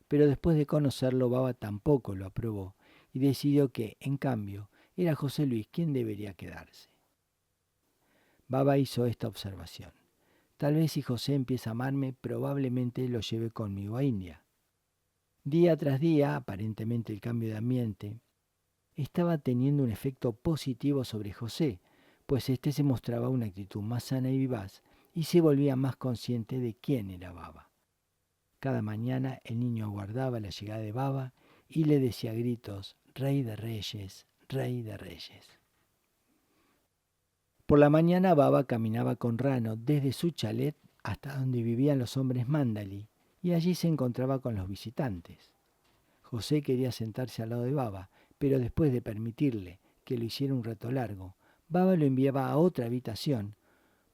pero después de conocerlo, Baba tampoco lo aprobó y decidió que, en cambio, era José Luis quien debería quedarse. Baba hizo esta observación: tal vez si José empieza a amarme, probablemente lo lleve conmigo a India. Día tras día, aparentemente el cambio de ambiente estaba teniendo un efecto positivo sobre José, pues éste se mostraba una actitud más sana y vivaz y se volvía más consciente de quién era Baba. Cada mañana el niño aguardaba la llegada de Baba y le decía a gritos: Rey de Reyes, Rey de Reyes. Por la mañana Baba caminaba con Rano desde su chalet hasta donde vivían los hombres Mandalí, y allí se encontraba con los visitantes. José quería sentarse al lado de Baba, pero después de permitirle que lo hiciera un rato largo, Baba lo enviaba a otra habitación,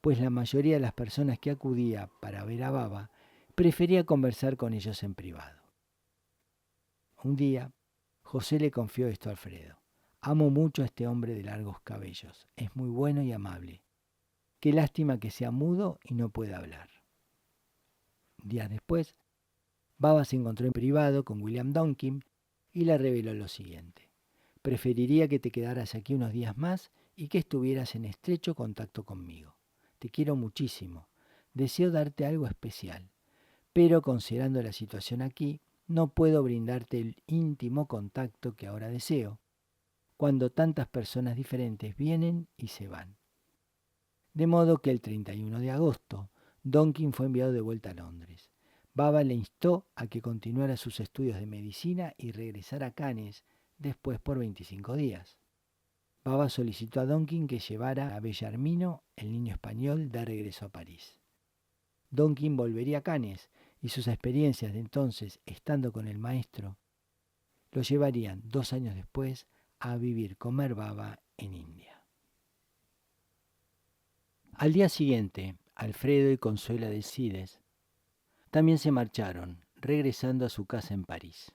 pues la mayoría de las personas que acudía para ver a Baba prefería conversar con ellos en privado. Un día, José le confió esto a Alfredo: amo mucho a este hombre de largos cabellos, es muy bueno y amable. Qué lástima que sea mudo y no pueda hablar. Días después, Baba se encontró en privado con William Donkin y le reveló lo siguiente: preferiría que te quedaras aquí unos días más y que estuvieras en estrecho contacto conmigo. Te quiero muchísimo. Deseo darte algo especial, pero considerando la situación aquí, no puedo brindarte el íntimo contacto que ahora deseo, cuando tantas personas diferentes vienen y se van. De modo que el 31 de agosto, Donkin fue enviado de vuelta a Londres. Baba le instó a que continuara sus estudios de medicina y regresara a Cannes después por 25 días. Baba solicitó a Donkin que llevara a Bellarmino, el niño español, de regreso a París. Donkin volvería a Cannes y sus experiencias de entonces, estando con el maestro, lo llevarían 2 años después a vivir con Mervaba en India. Al día siguiente, Alfredo y Consuela de Sides también se marcharon, regresando a su casa en París.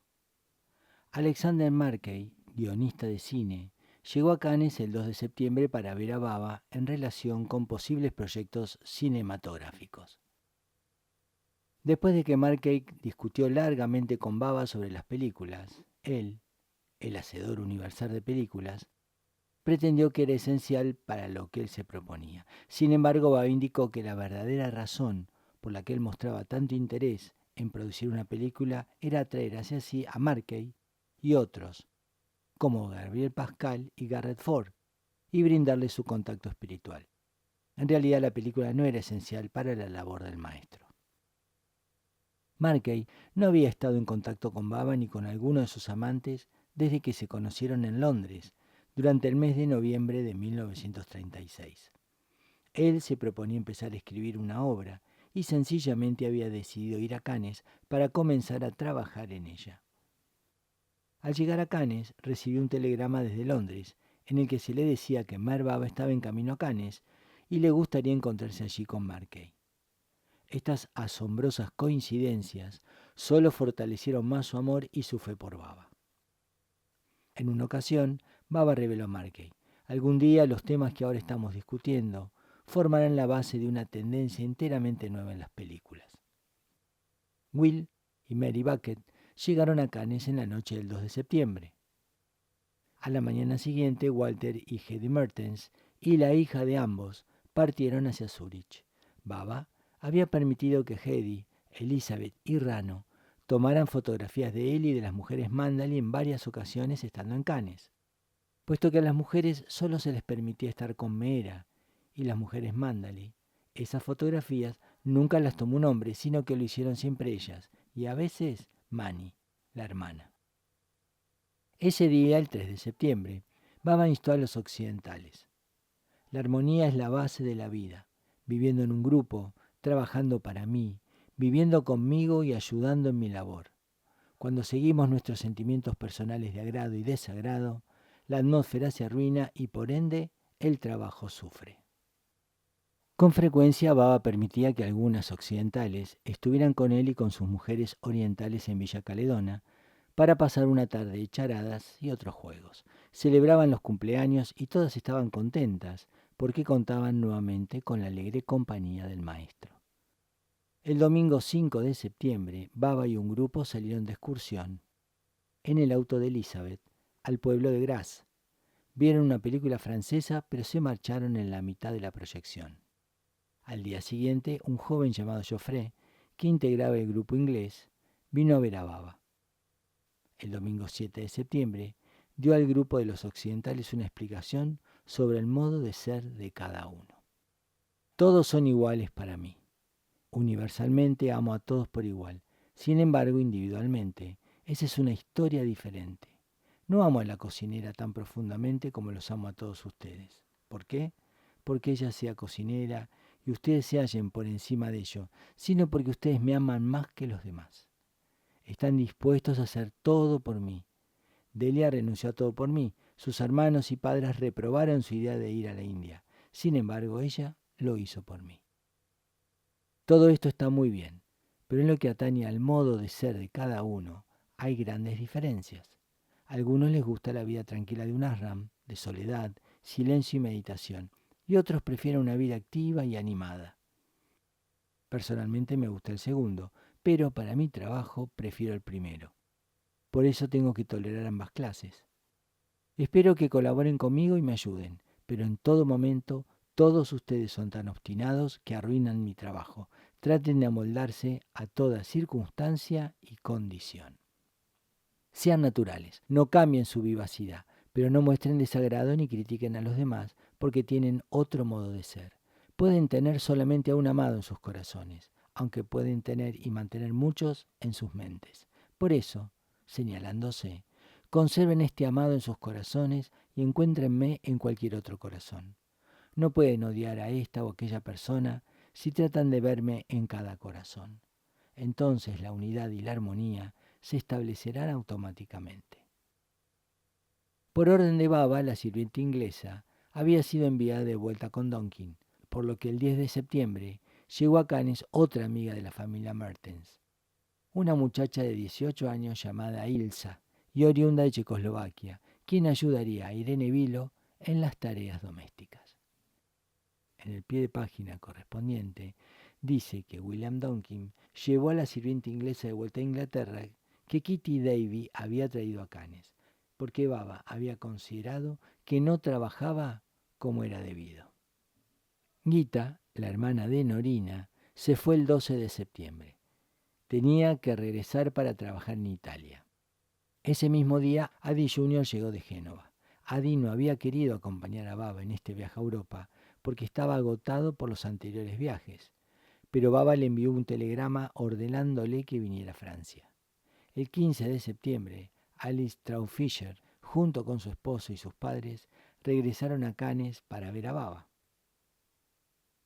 Alexander Markey, guionista de cine, llegó a Cannes el 2 de septiembre para ver a Baba en relación con posibles proyectos cinematográficos. Después de que Markey discutió largamente con Baba sobre las películas, él, el hacedor universal de películas, pretendió que era esencial para lo que él se proponía. Sin embargo, Baba indicó que la verdadera razón por la que él mostraba tanto interés en producir una película era atraer hacia sí a Markey y otros, como Gabriel Pascal y Garrett Ford, y brindarle su contacto espiritual. En realidad, la película no era esencial para la labor del maestro. Markey no había estado en contacto con Baba ni con alguno de sus amantes desde que se conocieron en Londres, durante el mes de noviembre de 1936. Él se proponía empezar a escribir una obra y sencillamente había decidido ir a Cannes para comenzar a trabajar en ella. Al llegar a Cannes, recibió un telegrama desde Londres, en el que se le decía que Mer Baba estaba en camino a Cannes y le gustaría encontrarse allí con Markey. Estas asombrosas coincidencias solo fortalecieron más su amor y su fe por Baba. En una ocasión, Baba reveló a Markey: algún día los temas que ahora estamos discutiendo formarán la base de una tendencia enteramente nueva en las películas. Will y Mary Bucket llegaron a Cannes en la noche del 2 de septiembre. A la mañana siguiente, Walter y Hedy Mertens y la hija de ambos partieron hacia Zúrich. Baba había permitido que Hedy, Elizabeth y Rano tomaran fotografías de él y de las mujeres Mandalay en varias ocasiones estando en Cannes. Puesto que a las mujeres solo se les permitía estar con Meera y las mujeres Mandalay, esas fotografías nunca las tomó un hombre, sino que lo hicieron siempre ellas, y a veces Mani, la hermana. Ese día, el 3 de septiembre, Baba instó a los occidentales: la armonía es la base de la vida, viviendo en un grupo, trabajando para mí, viviendo conmigo y ayudando en mi labor. Cuando seguimos nuestros sentimientos personales de agrado y desagrado, la atmósfera se arruina y por ende el trabajo sufre. Con frecuencia Baba permitía que algunas occidentales estuvieran con él y con sus mujeres orientales en Villa Caledona para pasar una tarde de charadas y otros juegos. Celebraban los cumpleaños y todas estaban contentas porque contaban nuevamente con la alegre compañía del maestro. El domingo 5 de septiembre, Baba y un grupo salieron de excursión en el auto de Elizabeth al pueblo de Grasse. Vieron una película francesa, pero se marcharon en la mitad de la proyección. Al día siguiente, un joven llamado Geoffrey, que integraba el grupo inglés, vino a ver a Baba. El domingo 7 de septiembre, dio al grupo de los occidentales una explicación sobre el modo de ser de cada uno. Todos son iguales para mí. Universalmente amo a todos por igual. Sin embargo, individualmente, esa es una historia diferente. No amo a la cocinera tan profundamente como los amo a todos ustedes. ¿Por qué? Porque ella sea cocinera y ustedes se hallen por encima de ello, sino porque ustedes me aman más que los demás. Están dispuestos a hacer todo por mí. Delia renunció a todo por mí. Sus hermanos y padres reprobaron su idea de ir a la India. Sin embargo, ella lo hizo por mí. Todo esto está muy bien, pero en lo que atañe al modo de ser de cada uno, hay grandes diferencias. A algunos les gusta la vida tranquila de un ashram, de soledad, silencio y meditación, y otros prefieren una vida activa y animada. Personalmente me gusta el segundo, pero para mi trabajo prefiero el primero. Por eso tengo que tolerar ambas clases. Espero que colaboren conmigo y me ayuden, pero en todo momento todos ustedes son tan obstinados que arruinan mi trabajo. Traten de amoldarse a toda circunstancia y condición. Sean naturales, no cambien su vivacidad, pero no muestren desagrado ni critiquen a los demás porque tienen otro modo de ser. Pueden tener solamente a un amado en sus corazones, aunque pueden tener y mantener muchos en sus mentes. Por eso, señalándose, conserven este amado en sus corazones y encuéntrenme en cualquier otro corazón. No pueden odiar a esta o aquella persona si tratan de verme en cada corazón. Entonces la unidad y la armonía se establecerán automáticamente. Por orden de Baba, la sirvienta inglesa había sido enviada de vuelta con Donkin, por lo que el 10 de septiembre llegó a Cannes otra amiga de la familia Mertens, una muchacha de 18 años llamada Ilsa y oriunda de Checoslovaquia, quien ayudaría a Irene Vilo en las tareas domésticas. En el pie de página correspondiente dice que William Donkin llevó a la sirvienta inglesa de vuelta a Inglaterra que Kitty Davy había traído a Cannes, porque Baba había considerado que no trabajaba como era debido. Gita, la hermana de Norina, se fue el 12 de septiembre. Tenía que regresar para trabajar en Italia. Ese mismo día, Adi Jr. llegó de Génova. Adi no había querido acompañar a Baba en este viaje a Europa porque estaba agotado por los anteriores viajes, pero Baba le envió un telegrama ordenándole que viniera a Francia. El 15 de septiembre, Alice Traufischer, junto con su esposo y sus padres, regresaron a Cannes para ver a Baba.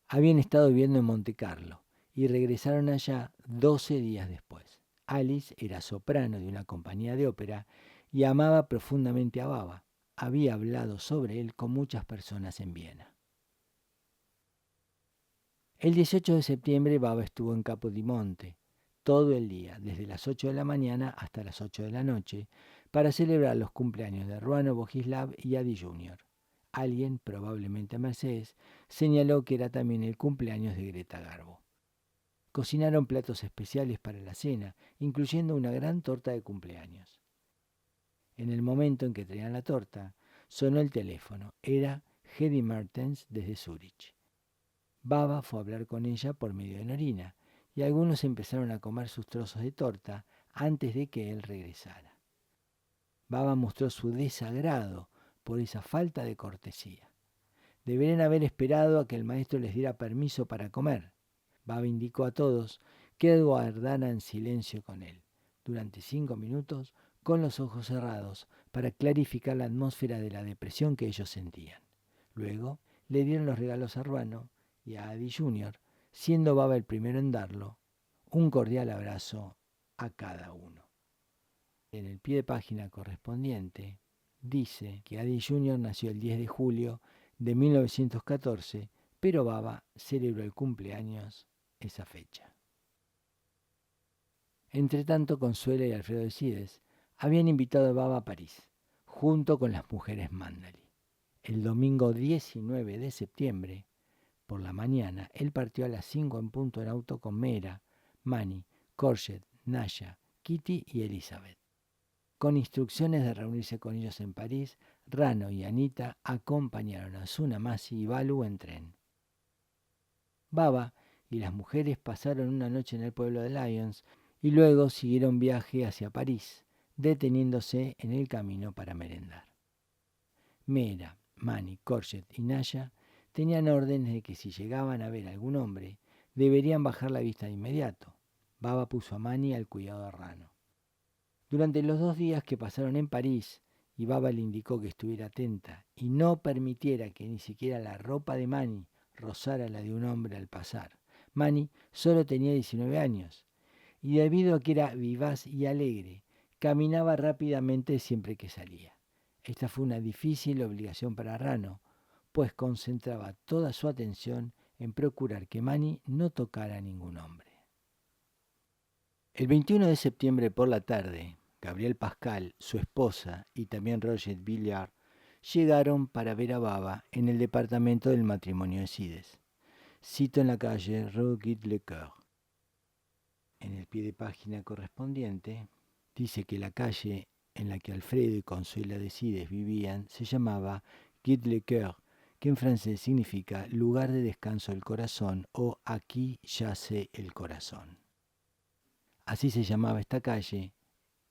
Habían estado viviendo en Monte Carlo y regresaron allá 12 días después. Alice era soprano de una compañía de ópera y amaba profundamente a Baba. Había hablado sobre él con muchas personas en Viena. El 18 de septiembre Baba estuvo en Capodimonte todo el día, desde las 8 de la mañana hasta las 8 de la noche, para celebrar los cumpleaños de Ruano Bogislav y Adi Jr. Alguien, probablemente Mercedes, señaló que era también el cumpleaños de Greta Garbo. Cocinaron platos especiales para la cena, incluyendo una gran torta de cumpleaños. En el momento en que traían la torta, sonó el teléfono. Era Hedy Mertens desde Zúrich. Baba fue a hablar con ella por medio de Norina, y algunos empezaron a comer sus trozos de torta antes de que él regresara. Baba mostró su desagrado por esa falta de cortesía. Deberían haber esperado a que el maestro les diera permiso para comer. Baba indicó a todos que guardaran silencio con él, durante 5 minutos, con los ojos cerrados, para clarificar la atmósfera de la depresión que ellos sentían. Luego le dieron los regalos a Ruano y a Adi Jr., siendo Baba el primero en darlo, un cordial abrazo a cada uno. En el pie de página correspondiente dice que Adi Jr. nació el 10 de julio de 1914, pero Baba celebró el cumpleaños esa fecha. Entretanto, Consuela y Alfredo de Sides habían invitado a Baba a París, junto con las mujeres Mandali. El domingo 19 de septiembre, por la mañana, él partió a las 5 en punto en auto con Mera, Mani, Courgette, Naya, Kitty y Elizabeth. Con instrucciones de reunirse con ellos en París, Rano y Anita acompañaron a Tsunamasi y Balu en tren. Baba y las mujeres pasaron una noche en el pueblo de Lyons y luego siguieron viaje hacia París, deteniéndose en el camino para merendar. Mera, Mani, Courgette y Naya tenían órdenes de que si llegaban a ver a algún hombre, deberían bajar la vista de inmediato. Baba puso a Mani al cuidado de Rano. Durante los 2 días que pasaron en París, y Baba le indicó que estuviera atenta y no permitiera que ni siquiera la ropa de Mani rozara la de un hombre al pasar. Mani solo tenía 19 años, y debido a que era vivaz y alegre, caminaba rápidamente siempre que salía. Esta fue una difícil obligación para Rano, pues concentraba toda su atención en procurar que Mani no tocara a ningún hombre. El 21 de septiembre por la tarde, Gabriel Pascal, su esposa y también Roger Villard llegaron para ver a Baba en el departamento del matrimonio de Sides. Cito en la calle Rue Guy-de-Lecoeur. En el pie de página correspondiente dice que la calle en la que Alfredo y Consuela de Sides vivían se llamaba Guy-de-Lecoeur, que en francés significa lugar de descanso del corazón o aquí yace el corazón. Así se llamaba esta calle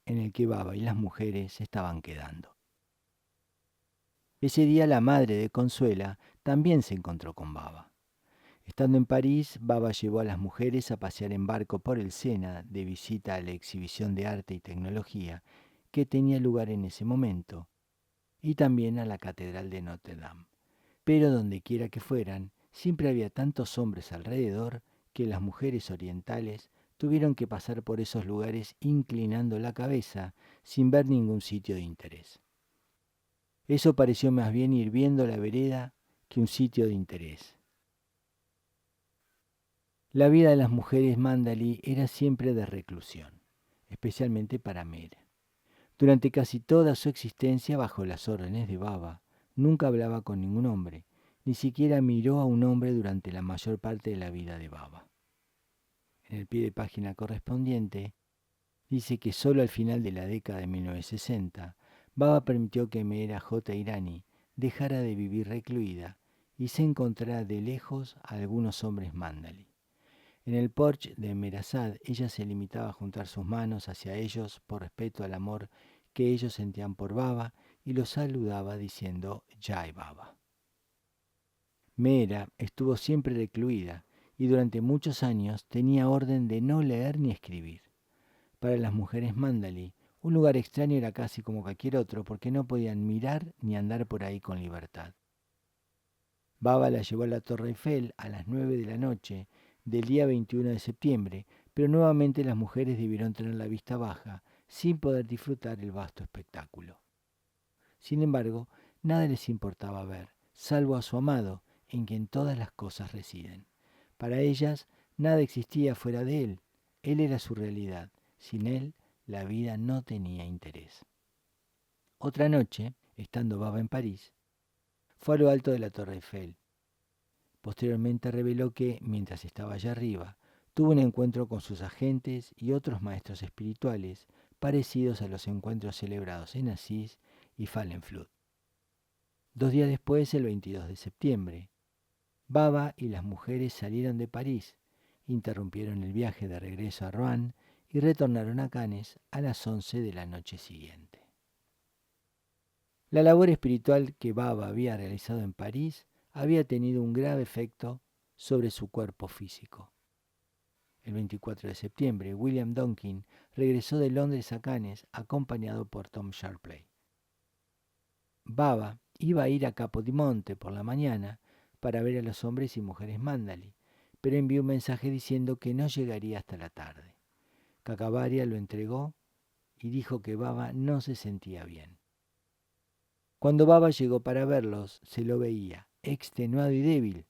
en el que Baba y las mujeres se estaban quedando. Ese día la madre de Consuela también se encontró con Baba. Estando en París, Baba llevó a las mujeres a pasear en barco por el Sena de visita a la exhibición de arte y tecnología que tenía lugar en ese momento, y también a la Catedral de Notre Dame. Pero donde quiera que fueran, siempre había tantos hombres alrededor que las mujeres orientales tuvieron que pasar por esos lugares inclinando la cabeza sin ver ningún sitio de interés. Eso pareció más bien ir viendo la vereda que un sitio de interés. La vida de las mujeres Mandali era siempre de reclusión, especialmente para Mera. Durante casi toda su existencia bajo las órdenes de Baba, nunca hablaba con ningún hombre, ni siquiera miró a un hombre durante la mayor parte de la vida de Baba. En el pie de página correspondiente, dice que solo al final de la década de 1960, Baba permitió que Mera J. Irani dejara de vivir recluida y se encontrara de lejos a algunos hombres Mandali. En el porche de Merazad, ella se limitaba a juntar sus manos hacia ellos por respeto al amor que ellos sentían por Baba y los saludaba diciendo Jai Baba. Mera estuvo siempre recluida y durante muchos años tenía orden de no leer ni escribir. Para las mujeres Mandali, un lugar extraño era casi como cualquier otro porque no podían mirar ni andar por ahí con libertad. Baba la llevó a la Torre Eiffel a las 9 de la noche del día 21 de septiembre, pero nuevamente las mujeres debieron tener la vista baja, sin poder disfrutar el vasto espectáculo. Sin embargo, nada les importaba ver, salvo a su amado, en quien todas las cosas residen. Para ellas, nada existía fuera de él. Él era su realidad. Sin él, la vida no tenía interés. Otra noche, estando Baba en París, fue a lo alto de la Torre Eiffel. Posteriormente reveló que, mientras estaba allá arriba, tuvo un encuentro con sus agentes y otros maestros espirituales parecidos a los encuentros celebrados en Asís y Fallenflud. 2 días después, el 22 de septiembre, Baba y las mujeres salieron de París, interrumpieron el viaje de regreso a Rouen y retornaron a Cannes a las 11 de la noche siguiente. La labor espiritual que Baba había realizado en París había tenido un grave efecto sobre su cuerpo físico. El 24 de septiembre, William Donkin regresó de Londres a Cannes acompañado por Tom Sharpley. Baba iba a ir a Capodimonte por la mañana para ver a los hombres y mujeres Mandali, pero envió un mensaje diciendo que no llegaría hasta la tarde. Cacabaria lo entregó y dijo que Baba no se sentía bien. Cuando Baba llegó para verlos, se lo veía, extenuado y débil,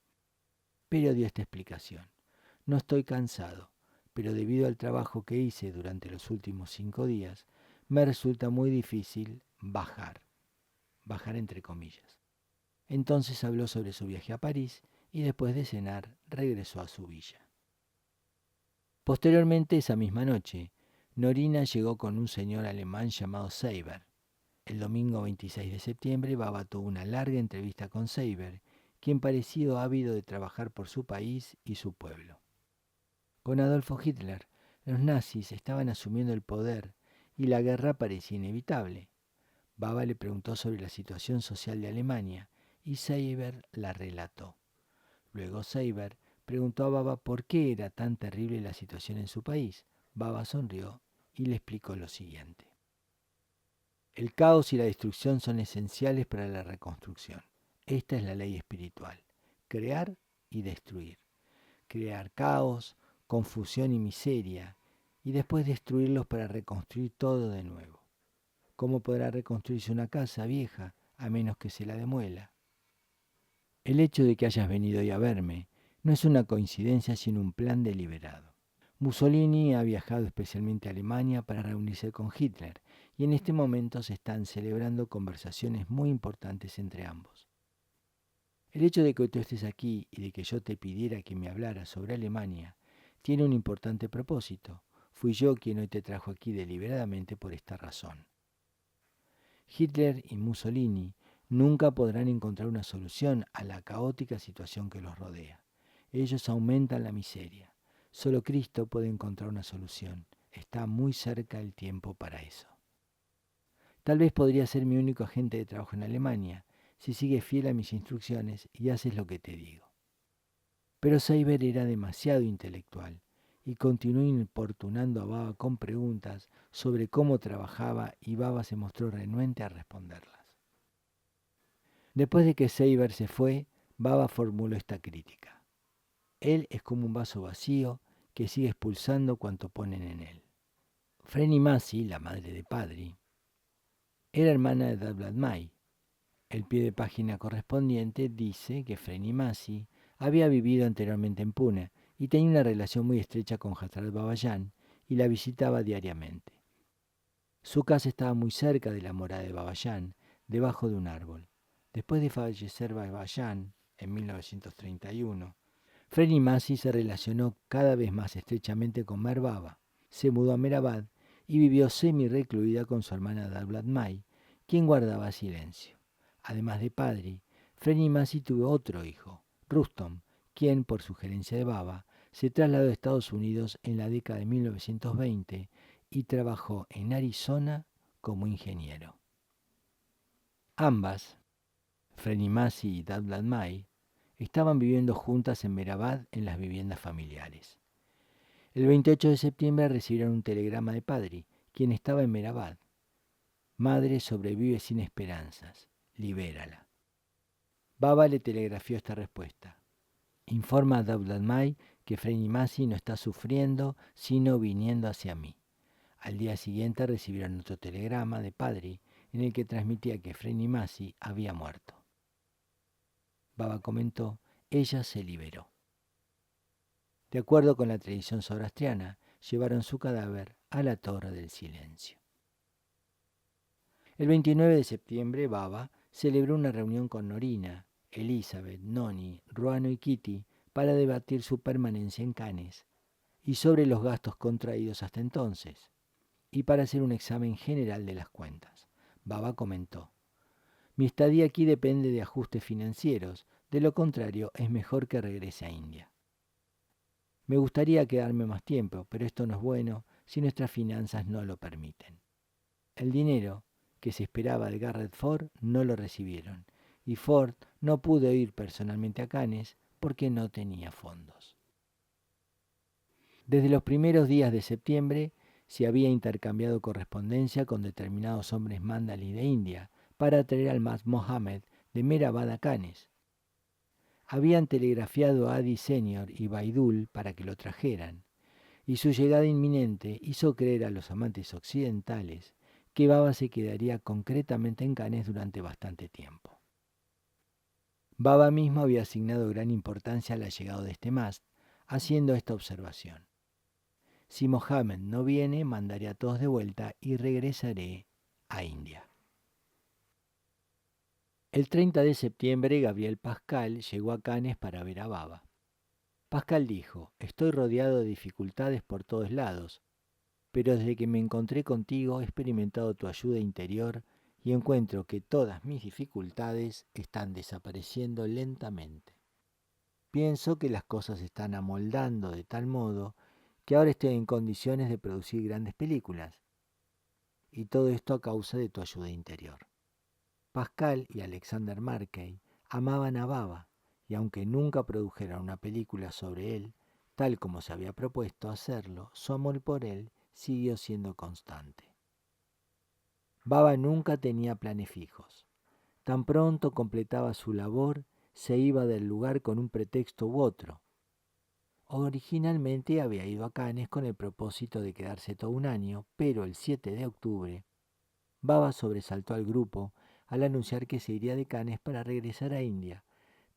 pero dio esta explicación. No estoy cansado, pero debido al trabajo que hice durante los últimos 5 días, me resulta muy difícil bajar entre comillas. Entonces habló sobre su viaje a París y después de cenar regresó a su villa. Posteriormente, esa misma noche, Norina llegó con un señor alemán llamado Seiber. El domingo 26 de septiembre, Baba tuvo una larga entrevista con Seiber, quien pareció ávido de trabajar por su país y su pueblo. Con Adolfo Hitler, los nazis estaban asumiendo el poder y la guerra parecía inevitable. Baba le preguntó sobre la situación social de Alemania y Seiber la relató. Luego Seiber preguntó a Baba por qué era tan terrible la situación en su país. Baba sonrió y le explicó lo siguiente. El caos y la destrucción son esenciales para la reconstrucción. Esta es la ley espiritual. Crear y destruir. Crear caos, confusión y miseria, y después destruirlos para reconstruir todo de nuevo. ¿Cómo podrá reconstruirse una casa vieja a menos que se la demuela? El hecho de que hayas venido hoy a verme no es una coincidencia sino un plan deliberado. Mussolini ha viajado especialmente a Alemania para reunirse con Hitler y en este momento se están celebrando conversaciones muy importantes entre ambos. El hecho de que tú estés aquí y de que yo te pidiera que me hablaras sobre Alemania tiene un importante propósito. Fui yo quien hoy te trajo aquí deliberadamente por esta razón. Hitler y Mussolini nunca podrán encontrar una solución a la caótica situación que los rodea. Ellos aumentan la miseria. Solo Cristo puede encontrar una solución. Está muy cerca el tiempo para eso. Tal vez podría ser mi único agente de trabajo en Alemania, si sigues fiel a mis instrucciones y haces lo que te digo. Pero Seiber era demasiado intelectual y continuó importunando a Baba con preguntas sobre cómo trabajaba y Baba se mostró renuente a responderlas. Después de que Seiber se fue, Baba formuló esta crítica. Él es como un vaso vacío que sigue expulsando cuanto ponen en él. Freni Masi, la madre de Padri, era hermana de Dalblad May. El pie de página correspondiente dice que Freni Masi había vivido anteriormente en Pune y tenía una relación muy estrecha con Hazrat Babajan y la visitaba diariamente. Su casa estaba muy cerca de la morada de Babajan, debajo de un árbol. Después de fallecer Babajan en 1931, Freni Masi se relacionó cada vez más estrechamente con Meher Baba. Se mudó a Mehrabad y vivió semi-recluida con su hermana Dalblad May, quien guardaba silencio. Además de Padri, Freni Masi tuvo otro hijo, Rustom, quien, por sugerencia de Baba, se trasladó a Estados Unidos en la década de 1920 y trabajó en Arizona como ingeniero. Ambas, Freni Masi y Dalblad May, estaban viviendo juntas en Mehrabad en las viviendas familiares. El 28 de septiembre recibieron un telegrama de Padri, quien estaba en Mehrabad. Madre sobrevive sin esperanzas. Libérala. Baba le telegrafió esta respuesta: informa a Dawlat Mai que Frei Nimasi no está sufriendo, sino viniendo hacia mí. Al día siguiente recibieron otro telegrama de Padri en el que transmitía que Frei Nimasi había muerto. Baba comentó: ella se liberó. De acuerdo con la tradición zoroastriana, llevaron su cadáver a la Torre del Silencio. El 29 de septiembre, Baba celebró una reunión con Norina, Elizabeth, Noni, Ruano y Kitty para debatir su permanencia en Cannes y sobre los gastos contraídos hasta entonces, y para hacer un examen general de las cuentas. Baba comentó: mi estadía aquí depende de ajustes financieros, de lo contrario es mejor que regrese a India. Me gustaría quedarme más tiempo, pero esto no es bueno si nuestras finanzas no lo permiten. El dinero que se esperaba de Garrett Ford no lo recibieron, y Ford no pudo ir personalmente a Cannes porque no tenía fondos. Desde los primeros días de septiembre se había intercambiado correspondencia con determinados hombres mandalí de India para traer al Mas Mohammed de Mehrabad a Cannes. Habían telegrafiado a Adi Senior y Baidul para que lo trajeran, y su llegada inminente hizo creer a los amantes occidentales que Baba se quedaría concretamente en Cannes durante bastante tiempo. Baba mismo había asignado gran importancia al allegado de este mast, haciendo esta observación: si Mohammed no viene, mandaré a todos de vuelta y regresaré a India. El 30 de septiembre, Gabriel Pascal llegó a Cannes para ver a Baba. Pascal dijo: estoy rodeado de dificultades por todos lados, pero desde que me encontré contigo he experimentado tu ayuda interior y encuentro que todas mis dificultades están desapareciendo lentamente. Pienso que las cosas se están amoldando de tal modo que ahora estoy en condiciones de producir grandes películas, y todo esto a causa de tu ayuda interior. Pascal y Alexander Markey amaban a Baba, y aunque nunca produjeron una película sobre él, tal como se había propuesto hacerlo, su amor por él siguió siendo constante. Baba nunca tenía planes fijos. Tan pronto completaba su labor, se iba del lugar con un pretexto u otro. Originalmente había ido a Cannes con el propósito de quedarse todo un año, pero el 7 de octubre, Baba sobresaltó al grupo al anunciar que se iría de Cannes para regresar a India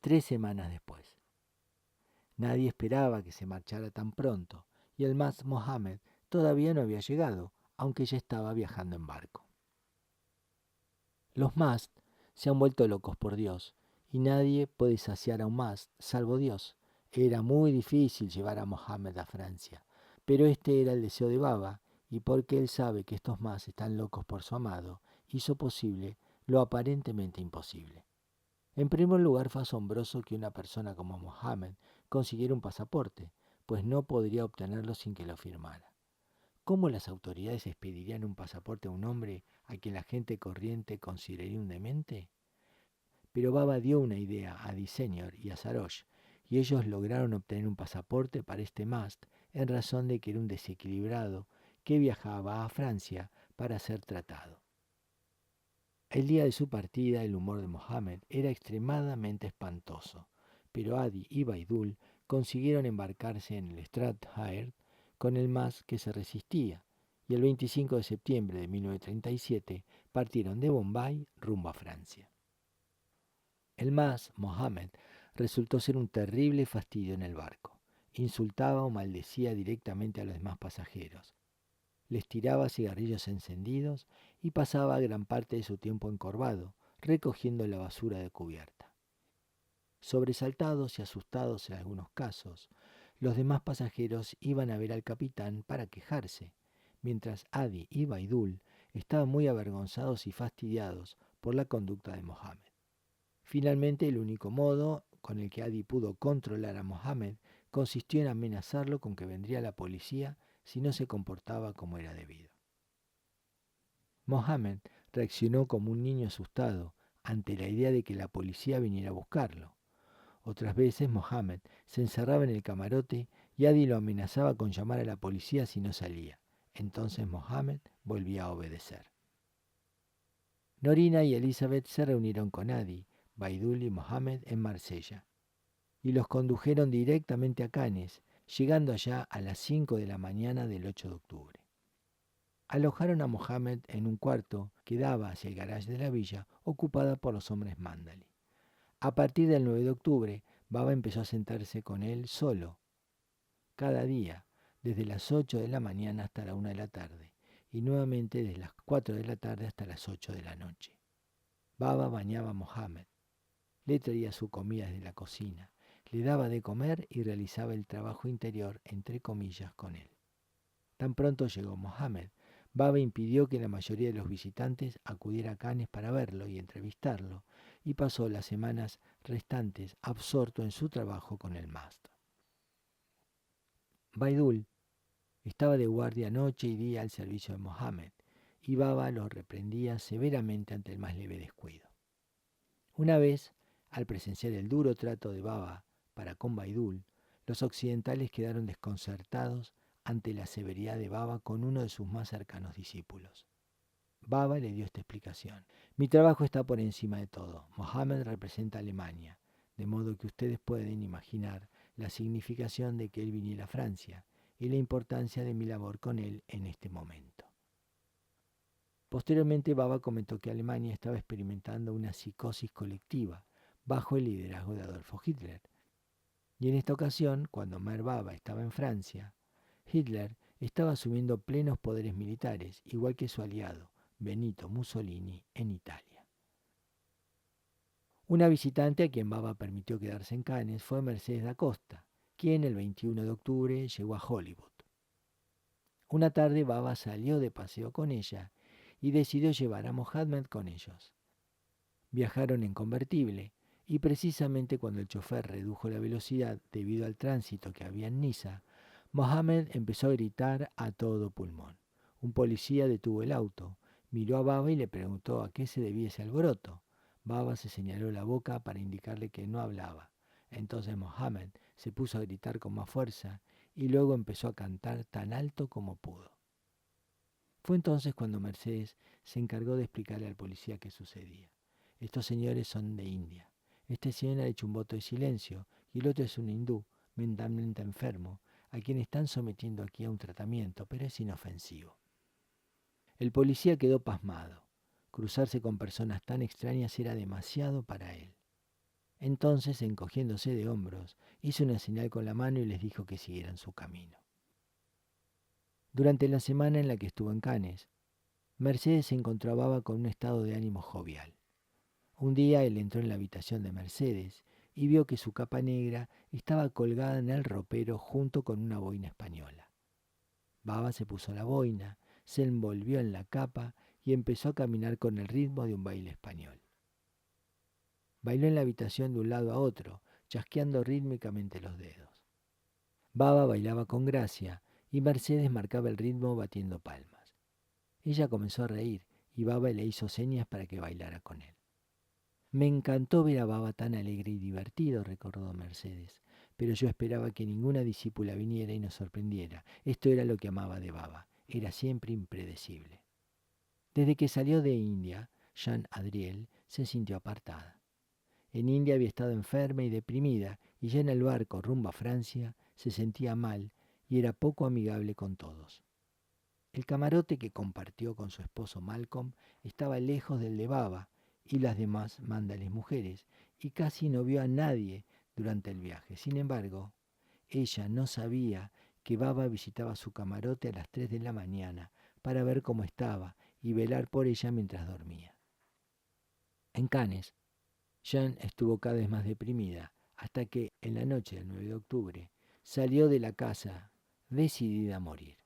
3 semanas después. Nadie esperaba que se marchara tan pronto, y el Mas Mohammed todavía no había llegado, aunque ya estaba viajando en barco. Los Mast se han vuelto locos por Dios, y nadie puede saciar a un Mast salvo Dios. Era muy difícil llevar a Mohammed a Francia, pero este era el deseo de Baba, y porque él sabe que estos Mast están locos por su amado, hizo posible lo aparentemente imposible. En primer lugar, fue asombroso que una persona como Mohammed consiguiera un pasaporte, pues no podría obtenerlo sin que lo firmara. ¿Cómo las autoridades expedirían un pasaporte a un hombre a quien la gente corriente consideraría un demente? Pero Baba dio una idea a Adi Senior y a Sarosh, y ellos lograron obtener un pasaporte para este mast en razón de que era un desequilibrado que viajaba a Francia para ser tratado. El día de su partida, el humor de Mohammed era extremadamente espantoso, pero Adi y Baidul consiguieron embarcarse en el Strathairn con el mas que se resistía, y el 25 de septiembre de 1937 partieron de Bombay rumbo a Francia. El mas, Mohammed, resultó ser un terrible fastidio en el barco. Insultaba o maldecía directamente a los demás pasajeros. Les tiraba cigarrillos encendidos y pasaba gran parte de su tiempo encorvado, recogiendo la basura de cubierta. Sobresaltados y asustados en algunos casos, los demás pasajeros iban a ver al capitán para quejarse, mientras Adi y Baidul estaban muy avergonzados y fastidiados por la conducta de Mohammed. Finalmente, el único modo con el que Adi pudo controlar a Mohammed consistió en amenazarlo con que vendría la policía si no se comportaba como era debido. Mohammed reaccionó como un niño asustado ante la idea de que la policía viniera a buscarlo. Otras veces Mohammed se encerraba en el camarote y Adi lo amenazaba con llamar a la policía si no salía. Entonces Mohammed volvía a obedecer. Norina y Elizabeth se reunieron con Adi, Baidul y Mohammed en Marsella, y los condujeron directamente a Cannes, llegando allá a las 5 de la mañana del 8 de octubre. Alojaron a Mohammed en un cuarto que daba hacia el garage de la villa, ocupada por los hombres Mandali. A partir del 9 de octubre, Baba empezó a sentarse con él solo, cada día, desde las 8 de la mañana hasta la 1 de la tarde, y nuevamente desde las 4 de la tarde hasta las 8 de la noche. Baba bañaba a Mohammed, le traía su comida desde la cocina, le daba de comer y realizaba el trabajo interior, entre comillas, con él. Tan pronto llegó Mohammed, Baba impidió que la mayoría de los visitantes acudiera a Cannes para verlo y entrevistarlo, y pasó las semanas restantes absorto en su trabajo con el mast. Baidul estaba de guardia noche y día al servicio de Mohammed, y Baba lo reprendía severamente ante el más leve descuido. Una vez, al presenciar el duro trato de Baba para con Baidul, los occidentales quedaron desconcertados ante la severidad de Baba con uno de sus más cercanos discípulos. Baba le dio esta explicación: mi trabajo está por encima de todo. Mohammed representa a Alemania, de modo que ustedes pueden imaginar la significación de que él viniera a Francia y la importancia de mi labor con él en este momento. Posteriormente, Baba comentó que Alemania estaba experimentando una psicosis colectiva bajo el liderazgo de Adolfo Hitler. Y en esta ocasión, cuando Meher Baba estaba en Francia, Hitler estaba asumiendo plenos poderes militares, igual que su aliado, Benito Mussolini, en Italia. Una visitante a quien Baba permitió quedarse en Cannes fue Mercedes da Costa, quien el 21 de octubre llegó a Hollywood. Una tarde Baba salió de paseo con ella y decidió llevar a Mohammed con ellos. Viajaron en convertible y precisamente cuando el chofer redujo la velocidad debido al tránsito que había en Niza, Mohammed empezó a gritar a todo pulmón. Un policía detuvo el auto, miró a Baba y le preguntó a qué se debía ese alboroto. Baba se señaló la boca para indicarle que no hablaba. Entonces Mohammed se puso a gritar con más fuerza y luego empezó a cantar tan alto como pudo. Fue entonces cuando Mercedes se encargó de explicarle al policía qué sucedía. Estos señores son de India. Este señor ha hecho un voto de silencio y el otro es un hindú mentalmente enfermo, a quien están sometiendo aquí a un tratamiento, pero es inofensivo. El policía quedó pasmado. Cruzarse con personas tan extrañas era demasiado para él. Entonces, encogiéndose de hombros, hizo una señal con la mano y les dijo que siguieran su camino. Durante la semana en la que estuvo en Cannes, Mercedes se encontraba con un estado de ánimo jovial. Un día él entró en la habitación de Mercedes y vio que su capa negra estaba colgada en el ropero junto con una boina española. Baba se puso la boina, se envolvió en la capa y empezó a caminar con el ritmo de un baile español. Bailó en la habitación de un lado a otro, chasqueando rítmicamente los dedos. Baba bailaba con gracia y Mercedes marcaba el ritmo batiendo palmas. Ella comenzó a reír y Baba le hizo señas para que bailara con él. Me encantó ver a Baba tan alegre y divertido, recordó Mercedes, pero yo esperaba que ninguna discípula viniera y nos sorprendiera. Esto era lo que amaba de Baba, era siempre impredecible. Desde que salió de India, Jeanne Adriel se sintió apartada. En India había estado enferma y deprimida, y ya en el barco rumbo a Francia se sentía mal y era poco amigable con todos. El camarote que compartió con su esposo Malcolm estaba lejos del de Baba y las demás mándales mujeres, y casi no vio a nadie durante el viaje. Sin embargo, ella no sabía que Baba visitaba su camarote a las 3 de la mañana para ver cómo estaba y velar por ella mientras dormía. En Cannes, Jeanne estuvo cada vez más deprimida, hasta que, en la noche del 9 de octubre, salió de la casa decidida a morir.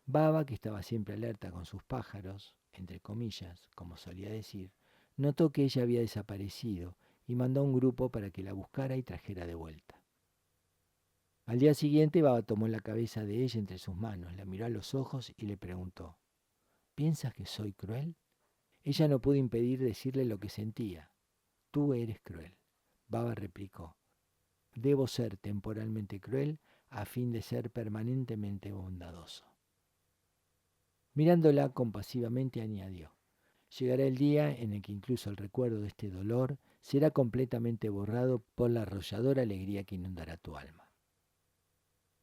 Baba, que estaba siempre alerta con sus pájaros, entre comillas, como solía decir, notó que ella había desaparecido y mandó a un grupo para que la buscara y trajera de vuelta. Al día siguiente, Baba tomó la cabeza de ella entre sus manos, la miró a los ojos y le preguntó: ¿piensas que soy cruel? Ella no pudo impedir decirle lo que sentía. Tú eres cruel. Baba replicó: debo ser temporalmente cruel a fin de ser permanentemente bondadoso. Mirándola compasivamente añadió: Llegará el día en el que incluso el recuerdo de este dolor será completamente borrado por la arrolladora alegría que inundará tu alma.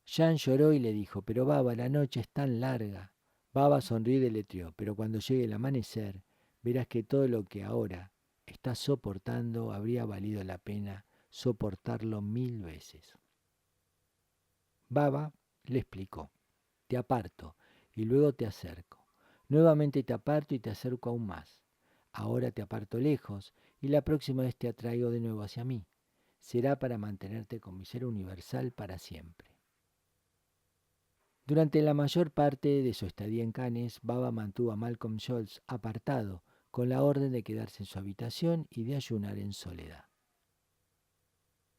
Jean lloró y le dijo, pero Baba, la noche es tan larga. Baba sonrió y deletreó, pero cuando llegue el amanecer, verás que todo lo que ahora estás soportando habría valido la pena soportarlo 1000 veces. Baba le explicó, te aparto y luego te acerco. Nuevamente te aparto y te acerco aún más. Ahora te aparto lejos y la próxima vez te atraigo de nuevo hacia mí. Será para mantenerte con mi ser universal para siempre. Durante la mayor parte de su estadía en Cannes, Baba mantuvo a Malcolm Scholz apartado, con la orden de quedarse en su habitación y de ayunar en soledad.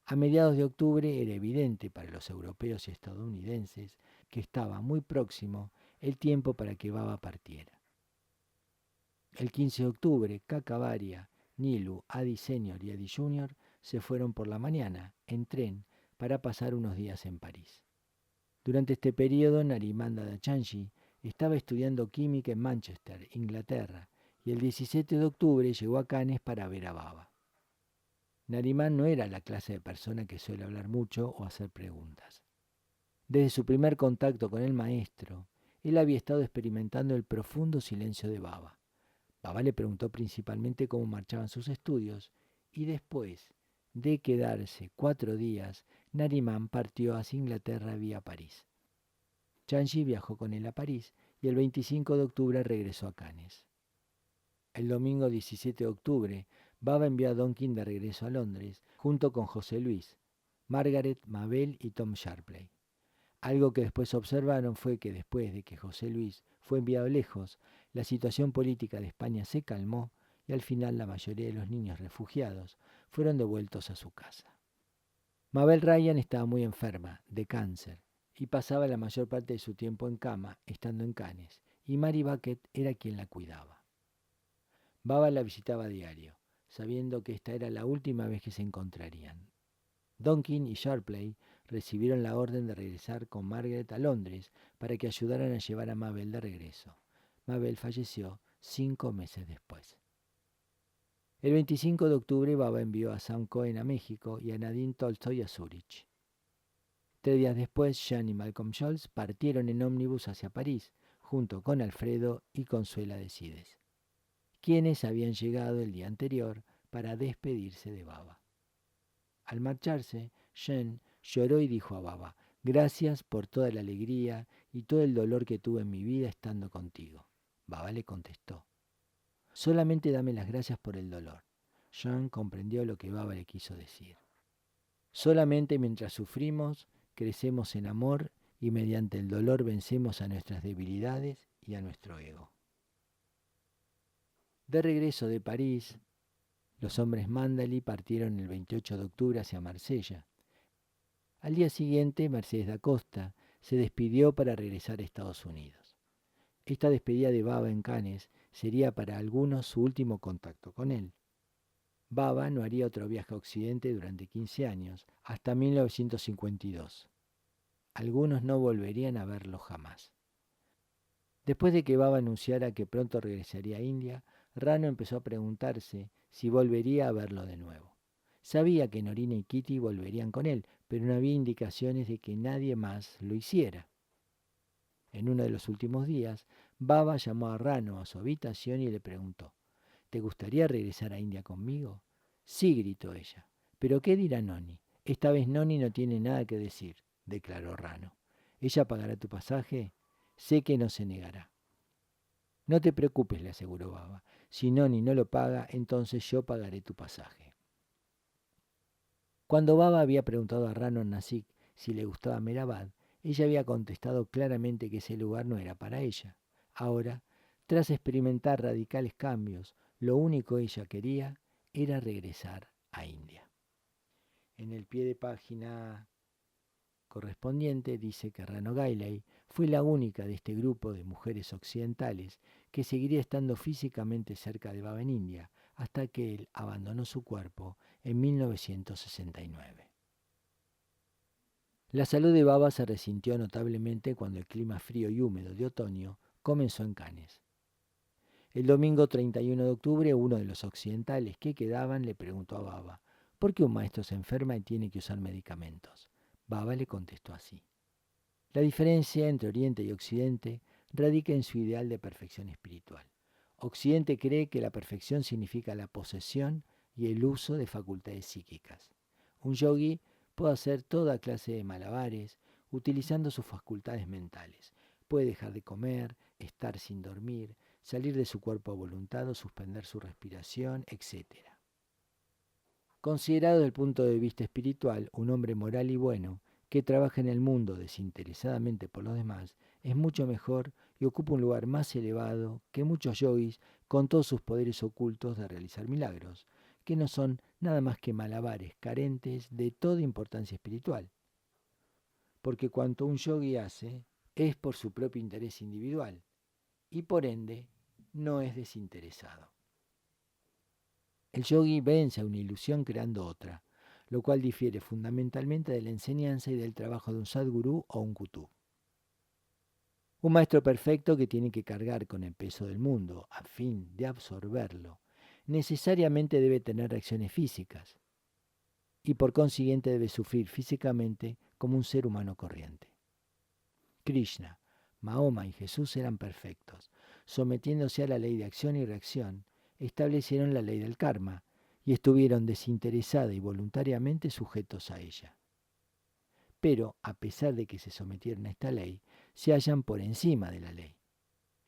A mediados de octubre era evidente para los europeos y estadounidenses que estaba muy próximo el tiempo para que Baba partiera. El 15 de octubre, Cacabaria, Nilu, Adi Senior y Adi Junior se fueron por la mañana, en tren, para pasar unos días en París. Durante este periodo, Narimanda Dachanji estaba estudiando química en Manchester, Inglaterra, y el 17 de octubre llegó a Cannes para ver a Baba. Nariman no era la clase de persona que suele hablar mucho o hacer preguntas. Desde su primer contacto con el maestro, él había estado experimentando el profundo silencio de Baba. Baba le preguntó principalmente cómo marchaban sus estudios y después de quedarse 4 días, Nariman partió hacia Inglaterra vía París. Chanji viajó con él a París y el 25 de octubre regresó a Cannes. El domingo 17 de octubre, Baba envió a Donkin de regreso a Londres junto con José Luis, Margaret, Mabel y Tom Sharpley. Algo que después observaron fue que después de que José Luis fue enviado lejos, la situación política de España se calmó y al final la mayoría de los niños refugiados fueron devueltos a su casa. Mabel Ryan estaba muy enferma, de cáncer, y pasaba la mayor parte de su tiempo en cama, estando en Cannes, y Mary Bucket era quien la cuidaba. Baba la visitaba a diario, sabiendo que esta era la última vez que se encontrarían. Donkin y Sharpley recibieron la orden de regresar con Margaret a Londres para que ayudaran a llevar a Mabel de regreso. Mabel falleció 5 meses después. El 25 de octubre, Baba envió a Sam Cohen a México y a Nadine Tolstoy a Zúrich. 3 días después, Jean y Malcolm Scholz partieron en ómnibus hacia París, junto con Alfredo y Consuela de Sides, quienes habían llegado el día anterior para despedirse de Baba. Al marcharse, Jean lloró y dijo a Baba, gracias por toda la alegría y todo el dolor que tuve en mi vida estando contigo. Baba le contestó, solamente dame las gracias por el dolor. Jean comprendió lo que Baba le quiso decir. Solamente mientras sufrimos, crecemos en amor y mediante el dolor vencemos a nuestras debilidades y a nuestro ego. De regreso de París, los hombres Mandalí partieron el 28 de octubre hacia Marsella. Al día siguiente, Mercedes da Costa se despidió para regresar a Estados Unidos. Esta despedida de Baba en Cannes sería para algunos su último contacto con él. Baba no haría otro viaje a Occidente durante 15 años, hasta 1952. Algunos no volverían a verlo jamás. Después de que Baba anunciara que pronto regresaría a India, Rano empezó a preguntarse si volvería a verlo de nuevo. Sabía que Norina y Kitty volverían con él, pero no había indicaciones de que nadie más lo hiciera. En uno de los últimos días, Baba llamó a Rano a su habitación y le preguntó, ¿te gustaría regresar a India conmigo? Sí, gritó ella. ¿Pero qué dirá Noni? Esta vez Noni no tiene nada que decir, declaró Rano. ¿Ella pagará tu pasaje? Sé que no se negará. No te preocupes, le aseguró Baba. Si Noni no lo paga, entonces yo pagaré tu pasaje. Cuando Baba había preguntado a Rano Nasik si le gustaba Mehrabad, ella había contestado claramente que ese lugar no era para ella. Ahora, tras experimentar radicales cambios, lo único que ella quería era regresar a India. En el pie de página correspondiente dice que Rano Gailey fue la única de este grupo de mujeres occidentales que seguiría estando físicamente cerca de Baba en India hasta que él abandonó su cuerpo en 1969. La salud de Baba se resintió notablemente cuando el clima frío y húmedo de otoño comenzó en Cannes. El domingo 31 de octubre, uno de los occidentales que quedaban le preguntó a Baba, ¿por qué un maestro se enferma y tiene que usar medicamentos? Baba le contestó así. La diferencia entre Oriente y Occidente radica en su ideal de perfección espiritual. Occidente cree que la perfección significa la posesión y el uso de facultades psíquicas. Un yogi puede hacer toda clase de malabares utilizando sus facultades mentales. Puede dejar de comer, estar sin dormir, salir de su cuerpo a voluntad o suspender su respiración, etc. Considerado desde el punto de vista espiritual, un hombre moral y bueno, que trabaja en el mundo desinteresadamente por los demás, es mucho mejor y ocupa un lugar más elevado que muchos yogis con todos sus poderes ocultos de realizar milagros, que no son nada más que malabares carentes de toda importancia espiritual. Porque cuanto un yogi hace, es por su propio interés individual, y por ende, no es desinteresado. El yogi vence a una ilusión creando otra, lo cual difiere fundamentalmente de la enseñanza y del trabajo de un sadgurú o un kutub. Un maestro perfecto que tiene que cargar con el peso del mundo a fin de absorberlo, necesariamente debe tener reacciones físicas y por consiguiente debe sufrir físicamente como un ser humano corriente. Krishna, Mahoma y Jesús eran perfectos. Sometiéndose a la ley de acción y reacción, establecieron la ley del karma y estuvieron desinteresada y voluntariamente sujetos a ella. Pero, a pesar de que se sometieron a esta ley, se hallan por encima de la ley.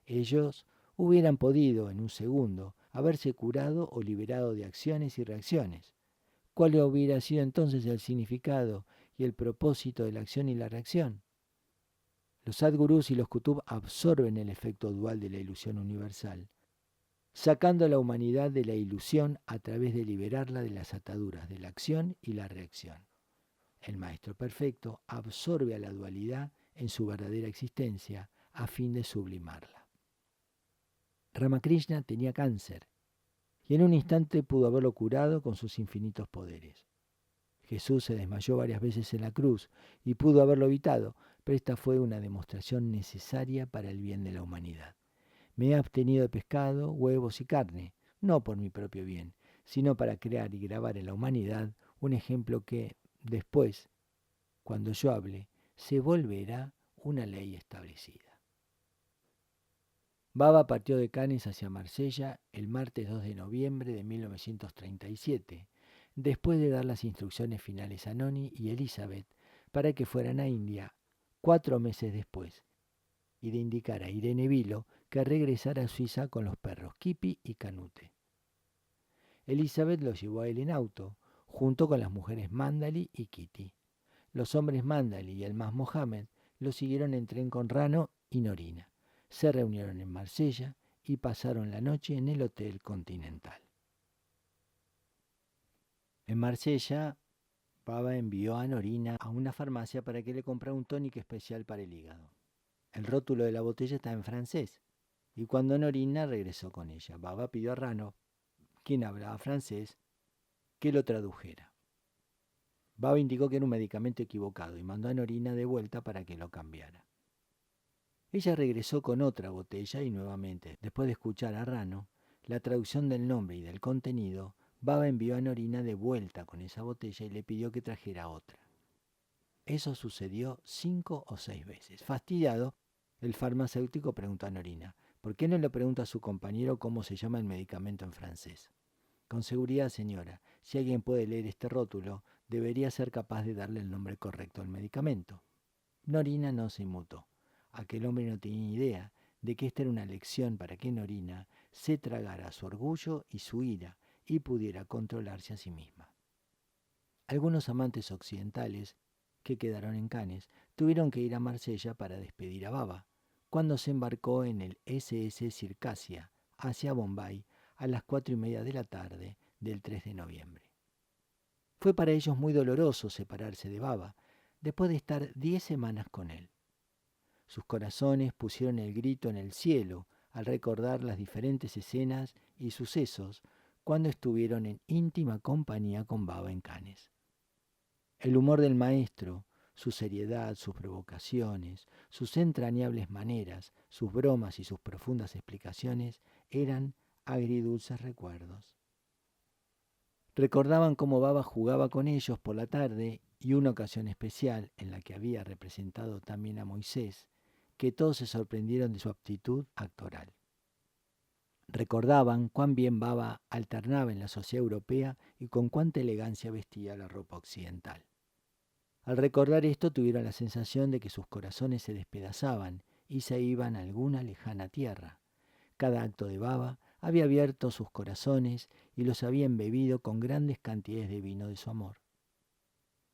Ellos hubieran podido, en un segundo, haberse curado o liberado de acciones y reacciones. ¿Cuál hubiera sido entonces el significado y el propósito de la acción y la reacción? Los sadgurús y los kutub absorben el efecto dual de la ilusión universal, sacando a la humanidad de la ilusión a través de liberarla de las ataduras de la acción y la reacción. El maestro perfecto absorbe a la dualidad en su verdadera existencia a fin de sublimarla. Ramakrishna tenía cáncer y en un instante pudo haberlo curado con sus infinitos poderes. Jesús se desmayó varias veces en la cruz y pudo haberlo evitado, pero esta fue una demostración necesaria para el bien de la humanidad. Me he abstenido de pescado, huevos y carne, no por mi propio bien, sino para crear y grabar en la humanidad un ejemplo que, después, cuando yo hable, se volverá una ley establecida. Baba partió de Cannes hacia Marsella el martes 2 de noviembre de 1937, después de dar las instrucciones finales a Noni y Elizabeth para que fueran a India 4 meses después, y de indicar a Irene Vilo que regresara a Suiza con los perros Kipi y Canute. Elizabeth los llevó a él en auto, junto con las mujeres Mandali y Kitty. Los hombres Mandali y el más Mohammed lo siguieron en tren con Rano y Norina. Se reunieron en Marsella y pasaron la noche en el Hotel Continental. En Marsella, Baba envió a Norina a una farmacia para que le comprara un tónico especial para el hígado. El rótulo de la botella estaba en francés, y cuando Norina regresó con ella, Baba pidió a Rano, quien hablaba francés, que lo tradujera. Baba indicó que era un medicamento equivocado y mandó a Norina de vuelta para que lo cambiara. Ella regresó con otra botella y nuevamente, después de escuchar a Rano la traducción del nombre y del contenido, Baba envió a Norina de vuelta con esa botella y le pidió que trajera otra. Eso sucedió 5 o 6 veces. Fastidiado, el farmacéutico preguntó a Norina, ¿por qué no le pregunta a su compañero cómo se llama el medicamento en francés? Con seguridad, señora, si alguien puede leer este rótulo, debería ser capaz de darle el nombre correcto al medicamento. Norina no se inmutó. Aquel hombre no tenía idea de que esta era una lección para que Norina se tragara su orgullo y su ira y pudiera controlarse a sí misma. Algunos amantes occidentales que quedaron en Cannes tuvieron que ir a Marsella para despedir a Baba, cuando se embarcó en el SS Circassia hacia Bombay a las 4:30 de la tarde del 3 de noviembre. Fue para ellos muy doloroso separarse de Baba, después de estar 10 semanas con él. Sus corazones pusieron el grito en el cielo al recordar las diferentes escenas y sucesos cuando estuvieron en íntima compañía con Baba en Cannes. El humor del maestro, su seriedad, sus provocaciones, sus entrañables maneras, sus bromas y sus profundas explicaciones eran agridulces recuerdos. Recordaban cómo Baba jugaba con ellos por la tarde y una ocasión especial en la que había representado también a Moisés, que todos se sorprendieron de su aptitud actoral. Recordaban cuán bien Baba alternaba en la sociedad europea y con cuánta elegancia vestía la ropa occidental. Al recordar esto tuvieron la sensación de que sus corazones se despedazaban y se iban a alguna lejana tierra. Cada acto de Baba había abierto sus corazones y los había embebido con grandes cantidades de vino de su amor.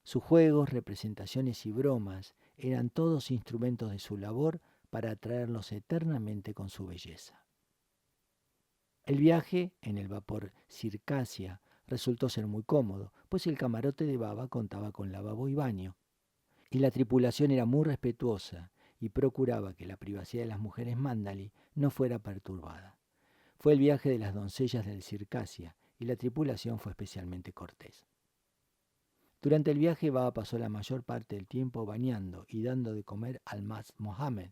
Sus juegos, representaciones y bromas eran todos instrumentos de su labor para atraerlos eternamente con su belleza. El viaje en el vapor Circasia resultó ser muy cómodo, pues el camarote de Baba contaba con lavabo y baño, y la tripulación era muy respetuosa y procuraba que la privacidad de las mujeres Mandalí no fuera perturbada. Fue el viaje de las doncellas del Circasia y la tripulación fue especialmente cortés. Durante el viaje Baba pasó la mayor parte del tiempo bañando y dando de comer al Mas Mohammed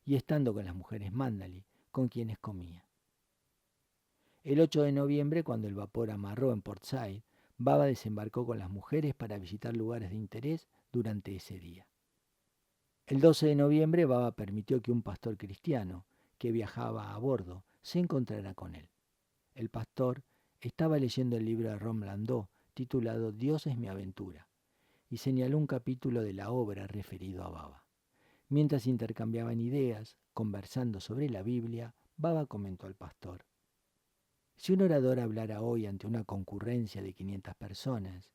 y estando con las mujeres Mandalí, con quienes comía. El 8 de noviembre, cuando el vapor amarró en Port Said, Baba desembarcó con las mujeres para visitar lugares de interés durante ese día. El 12 de noviembre, Baba permitió que un pastor cristiano que viajaba a bordo se encontrara con él. El pastor estaba leyendo el libro de Rom Landau titulado Dios es mi aventura y señaló un capítulo de la obra referido a Baba. Mientras intercambiaban ideas, conversando sobre la Biblia, Baba comentó al pastor: si un orador hablara hoy ante una concurrencia de 500 personas,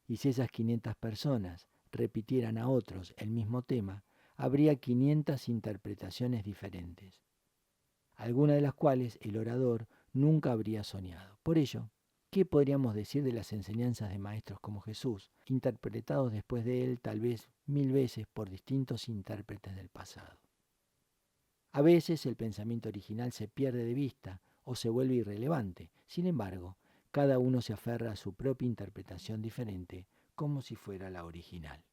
y si esas 500 personas repitieran a otros el mismo tema, habría 500 interpretaciones diferentes, algunas de las cuales el orador nunca habría soñado. Por ello, ¿qué podríamos decir de las enseñanzas de maestros como Jesús, interpretados después de él tal vez 1000 veces por distintos intérpretes del pasado? A veces el pensamiento original se pierde de vista o se vuelve irrelevante. Sin embargo, cada uno se aferra a su propia interpretación diferente, como si fuera la original.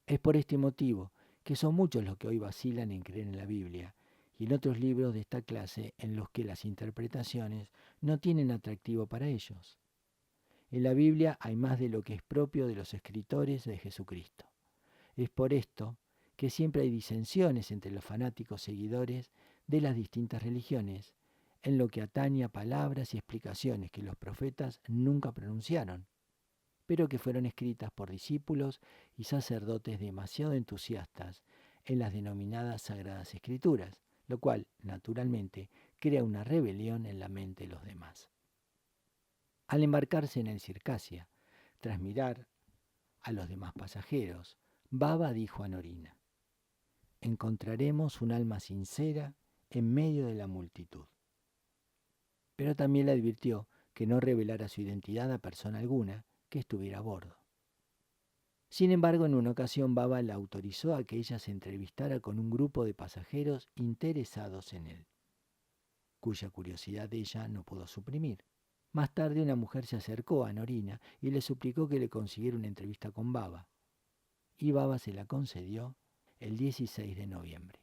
Es por este motivo que son muchos los que hoy vacilan en creer en la Biblia y en otros libros de esta clase en los que las interpretaciones no tienen atractivo para ellos. En la Biblia hay más de lo que es propio de los escritores de Jesucristo. Es por esto que siempre hay disensiones entre los fanáticos seguidores de las distintas religiones en lo que atañe a palabras y explicaciones que los profetas nunca pronunciaron, pero que fueron escritas por discípulos y sacerdotes demasiado entusiastas en las denominadas Sagradas Escrituras, lo cual, naturalmente, crea una rebelión en la mente de los demás. Al embarcarse en el Circasia, tras mirar a los demás pasajeros, Baba dijo a Norina: encontraremos un alma sincera en medio de la multitud. Pero también le advirtió que no revelara su identidad a persona alguna que estuviera a bordo. Sin embargo, en una ocasión Baba la autorizó a que ella se entrevistara con un grupo de pasajeros interesados en él, cuya curiosidad ella no pudo suprimir. Más tarde una mujer se acercó a Norina y le suplicó que le consiguiera una entrevista con Baba, y Baba se la concedió el 16 de noviembre.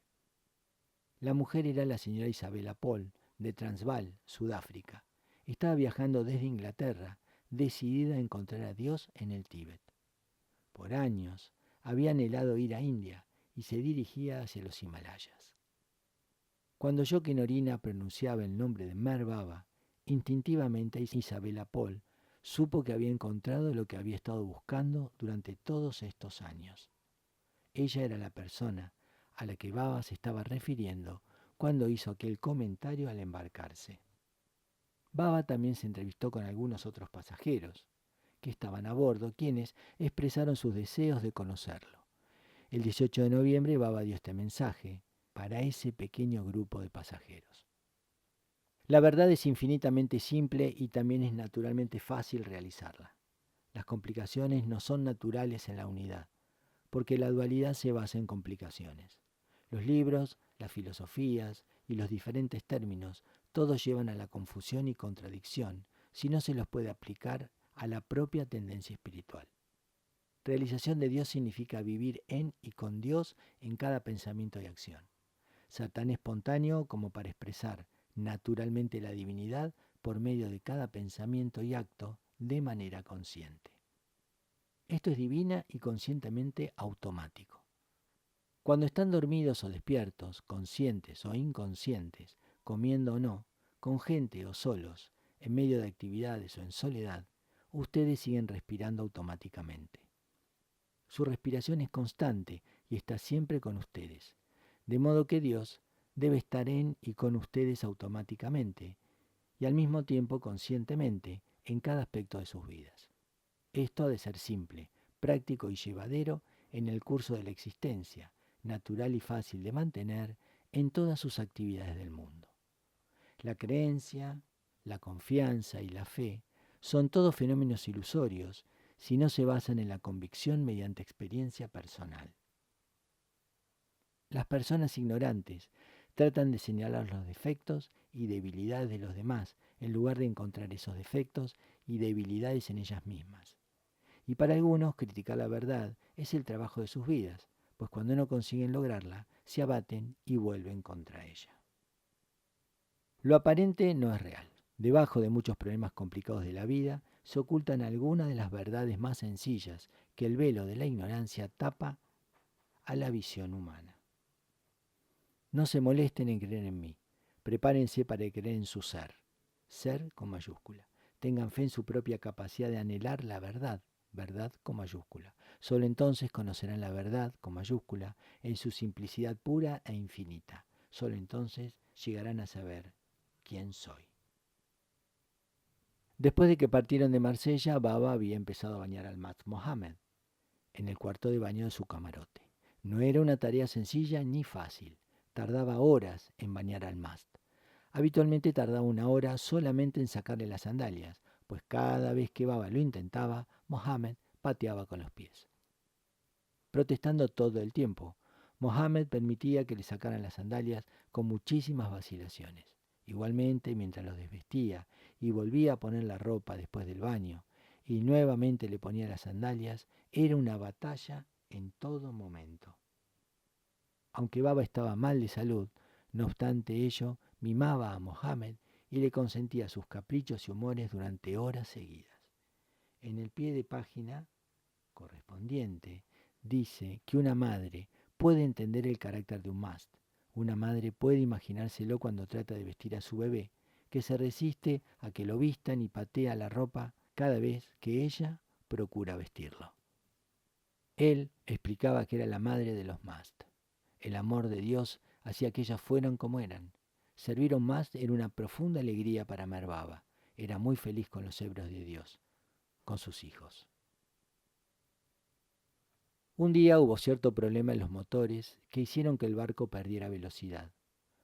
La mujer era la señora Isabella Paul, de Transvaal, Sudáfrica. Estaba viajando desde Inglaterra, decidida a encontrar a Dios en el Tíbet. Por años había anhelado ir a India y se dirigía hacia los Himalayas. Cuando oyó que Norina pronunciaba el nombre de Meher Baba, instintivamente Isabella Paul supo que había encontrado lo que había estado buscando durante todos estos años. Ella era la persona a la que Baba se estaba refiriendo cuando hizo aquel comentario al embarcarse. Baba también se entrevistó con algunos otros pasajeros que estaban a bordo, quienes expresaron sus deseos de conocerlo. El 18 de noviembre Baba dio este mensaje para ese pequeño grupo de pasajeros: la verdad es infinitamente simple y también es naturalmente fácil realizarla. Las complicaciones no son naturales en la unidad, porque la dualidad se basa en complicaciones. Los libros, las filosofías y los diferentes términos, todos llevan a la confusión y contradicción si no se los puede aplicar a la propia tendencia espiritual. Realización de Dios significa vivir en y con Dios en cada pensamiento y acción. Ser tan espontáneo como para expresar naturalmente la divinidad por medio de cada pensamiento y acto de manera consciente. Esto es divina y conscientemente automático. Cuando están dormidos o despiertos, conscientes o inconscientes, comiendo o no, con gente o solos, en medio de actividades o en soledad, ustedes siguen respirando automáticamente. Su respiración es constante y está siempre con ustedes, de modo que Dios debe estar en y con ustedes automáticamente y al mismo tiempo conscientemente en cada aspecto de sus vidas. Esto ha de ser simple, práctico y llevadero en el curso de la existencia, natural y fácil de mantener en todas sus actividades del mundo. La creencia, la confianza y la fe son todos fenómenos ilusorios si no se basan en la convicción mediante experiencia personal. Las personas ignorantes tratan de señalar los defectos y debilidades de los demás en lugar de encontrar esos defectos y debilidades en ellas mismas. Y para algunos criticar la verdad es el trabajo de sus vidas, pues cuando no consiguen lograrla, se abaten y vuelven contra ella. Lo aparente no es real. Debajo de muchos problemas complicados de la vida se ocultan algunas de las verdades más sencillas que el velo de la ignorancia tapa a la visión humana. No se molesten en creer en mí. Prepárense para creer en su ser. Ser con mayúscula. Tengan fe en su propia capacidad de anhelar la verdad. Verdad con mayúscula. Solo entonces conocerán la verdad con mayúscula en su simplicidad pura e infinita. Solo entonces llegarán a saber quién soy. Después de que partieron de Marsella, Baba había empezado a bañar al Mast Mohammed en el cuarto de baño de su camarote. No era una tarea sencilla ni fácil. Tardaba horas en bañar al Mast. Habitualmente tardaba 1 hora solamente en sacarle las sandalias, pues cada vez que Baba lo intentaba, Mohammed pateaba con los pies. Protestando todo el tiempo, Mohammed permitía que le sacaran las sandalias con muchísimas vacilaciones. Igualmente, mientras los desvestía y volvía a poner la ropa después del baño y nuevamente le ponía las sandalias, era una batalla en todo momento. Aunque Baba estaba mal de salud, no obstante ello, mimaba a Mohammed y le consentía sus caprichos y humores durante horas seguidas. En el pie de página correspondiente dice que una madre puede entender el carácter de un mast. Una madre puede imaginárselo cuando trata de vestir a su bebé, que se resiste a que lo vistan y patea la ropa cada vez que ella procura vestirlo. Él explicaba que era la madre de los mast. El amor de Dios hacía que ellas fueran como eran. Servir a un mast era una profunda alegría para Merbaba. Era muy feliz con los hebros de Dios, con sus hijos. Un día hubo cierto problema en los motores que hicieron que el barco perdiera velocidad,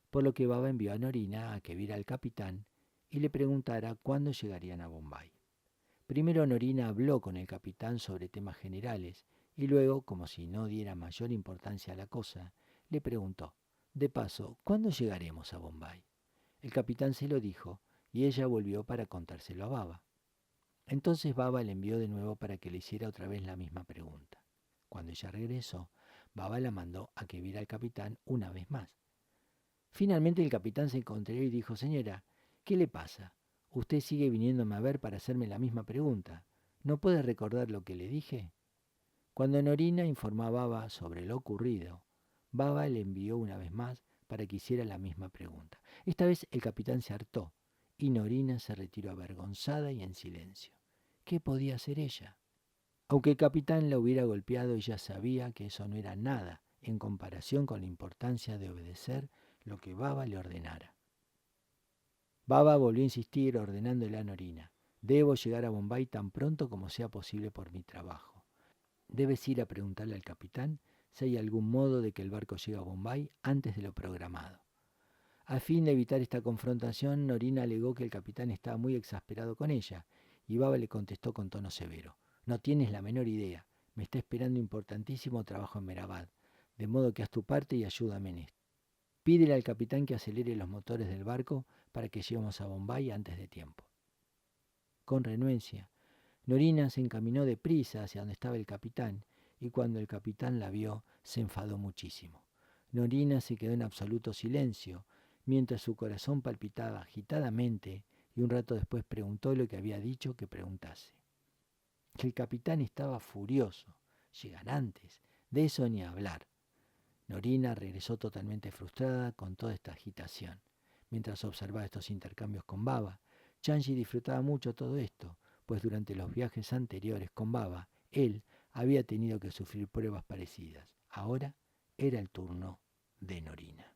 por lo que Baba envió a Norina a que viera al capitán y le preguntara cuándo llegarían a Bombay. Primero Norina habló con el capitán sobre temas generales y luego, como si no diera mayor importancia a la cosa, le preguntó, de paso, ¿cuándo llegaremos a Bombay? El capitán se lo dijo y ella volvió para contárselo a Baba. Entonces Baba le envió de nuevo para que le hiciera otra vez la misma pregunta. Cuando ella regresó, Baba la mandó a que viera al capitán una vez más. Finalmente el capitán se encontró y dijo, señora, ¿qué le pasa? Usted sigue viniéndome a ver para hacerme la misma pregunta. ¿No puede recordar lo que le dije? Cuando Norina informó a Baba sobre lo ocurrido, Baba le envió una vez más para que hiciera la misma pregunta. Esta vez el capitán se hartó y Norina se retiró avergonzada y en silencio. ¿Qué podía hacer ella? Aunque el capitán la hubiera golpeado, ella sabía que eso no era nada en comparación con la importancia de obedecer lo que Baba le ordenara. Baba volvió a insistir ordenándole a Norina, debo llegar a Bombay tan pronto como sea posible por mi trabajo. Debes ir a preguntarle al capitán si hay algún modo de que el barco llegue a Bombay antes de lo programado. A fin de evitar esta confrontación, Norina alegó que el capitán estaba muy exasperado con ella, y Baba le contestó con tono severo, no tienes la menor idea, me está esperando importantísimo trabajo en Mehrabad, de modo que haz tu parte y ayúdame en esto. Pídele al capitán que acelere los motores del barco para que lleguemos a Bombay antes de tiempo. Con renuencia, Norina se encaminó deprisa hacia donde estaba el capitán, y cuando el capitán la vio, se enfadó muchísimo. Norina se quedó en absoluto silencio, mientras su corazón palpitaba agitadamente, y un rato después preguntó lo que había dicho que preguntase. El capitán estaba furioso. Llegan antes, de eso ni hablar. Norina regresó totalmente frustrada con toda esta agitación. Mientras observaba estos intercambios con Baba, Changi disfrutaba mucho todo esto, pues durante los viajes anteriores con Baba, él había tenido que sufrir pruebas parecidas. Ahora era el turno de Norina.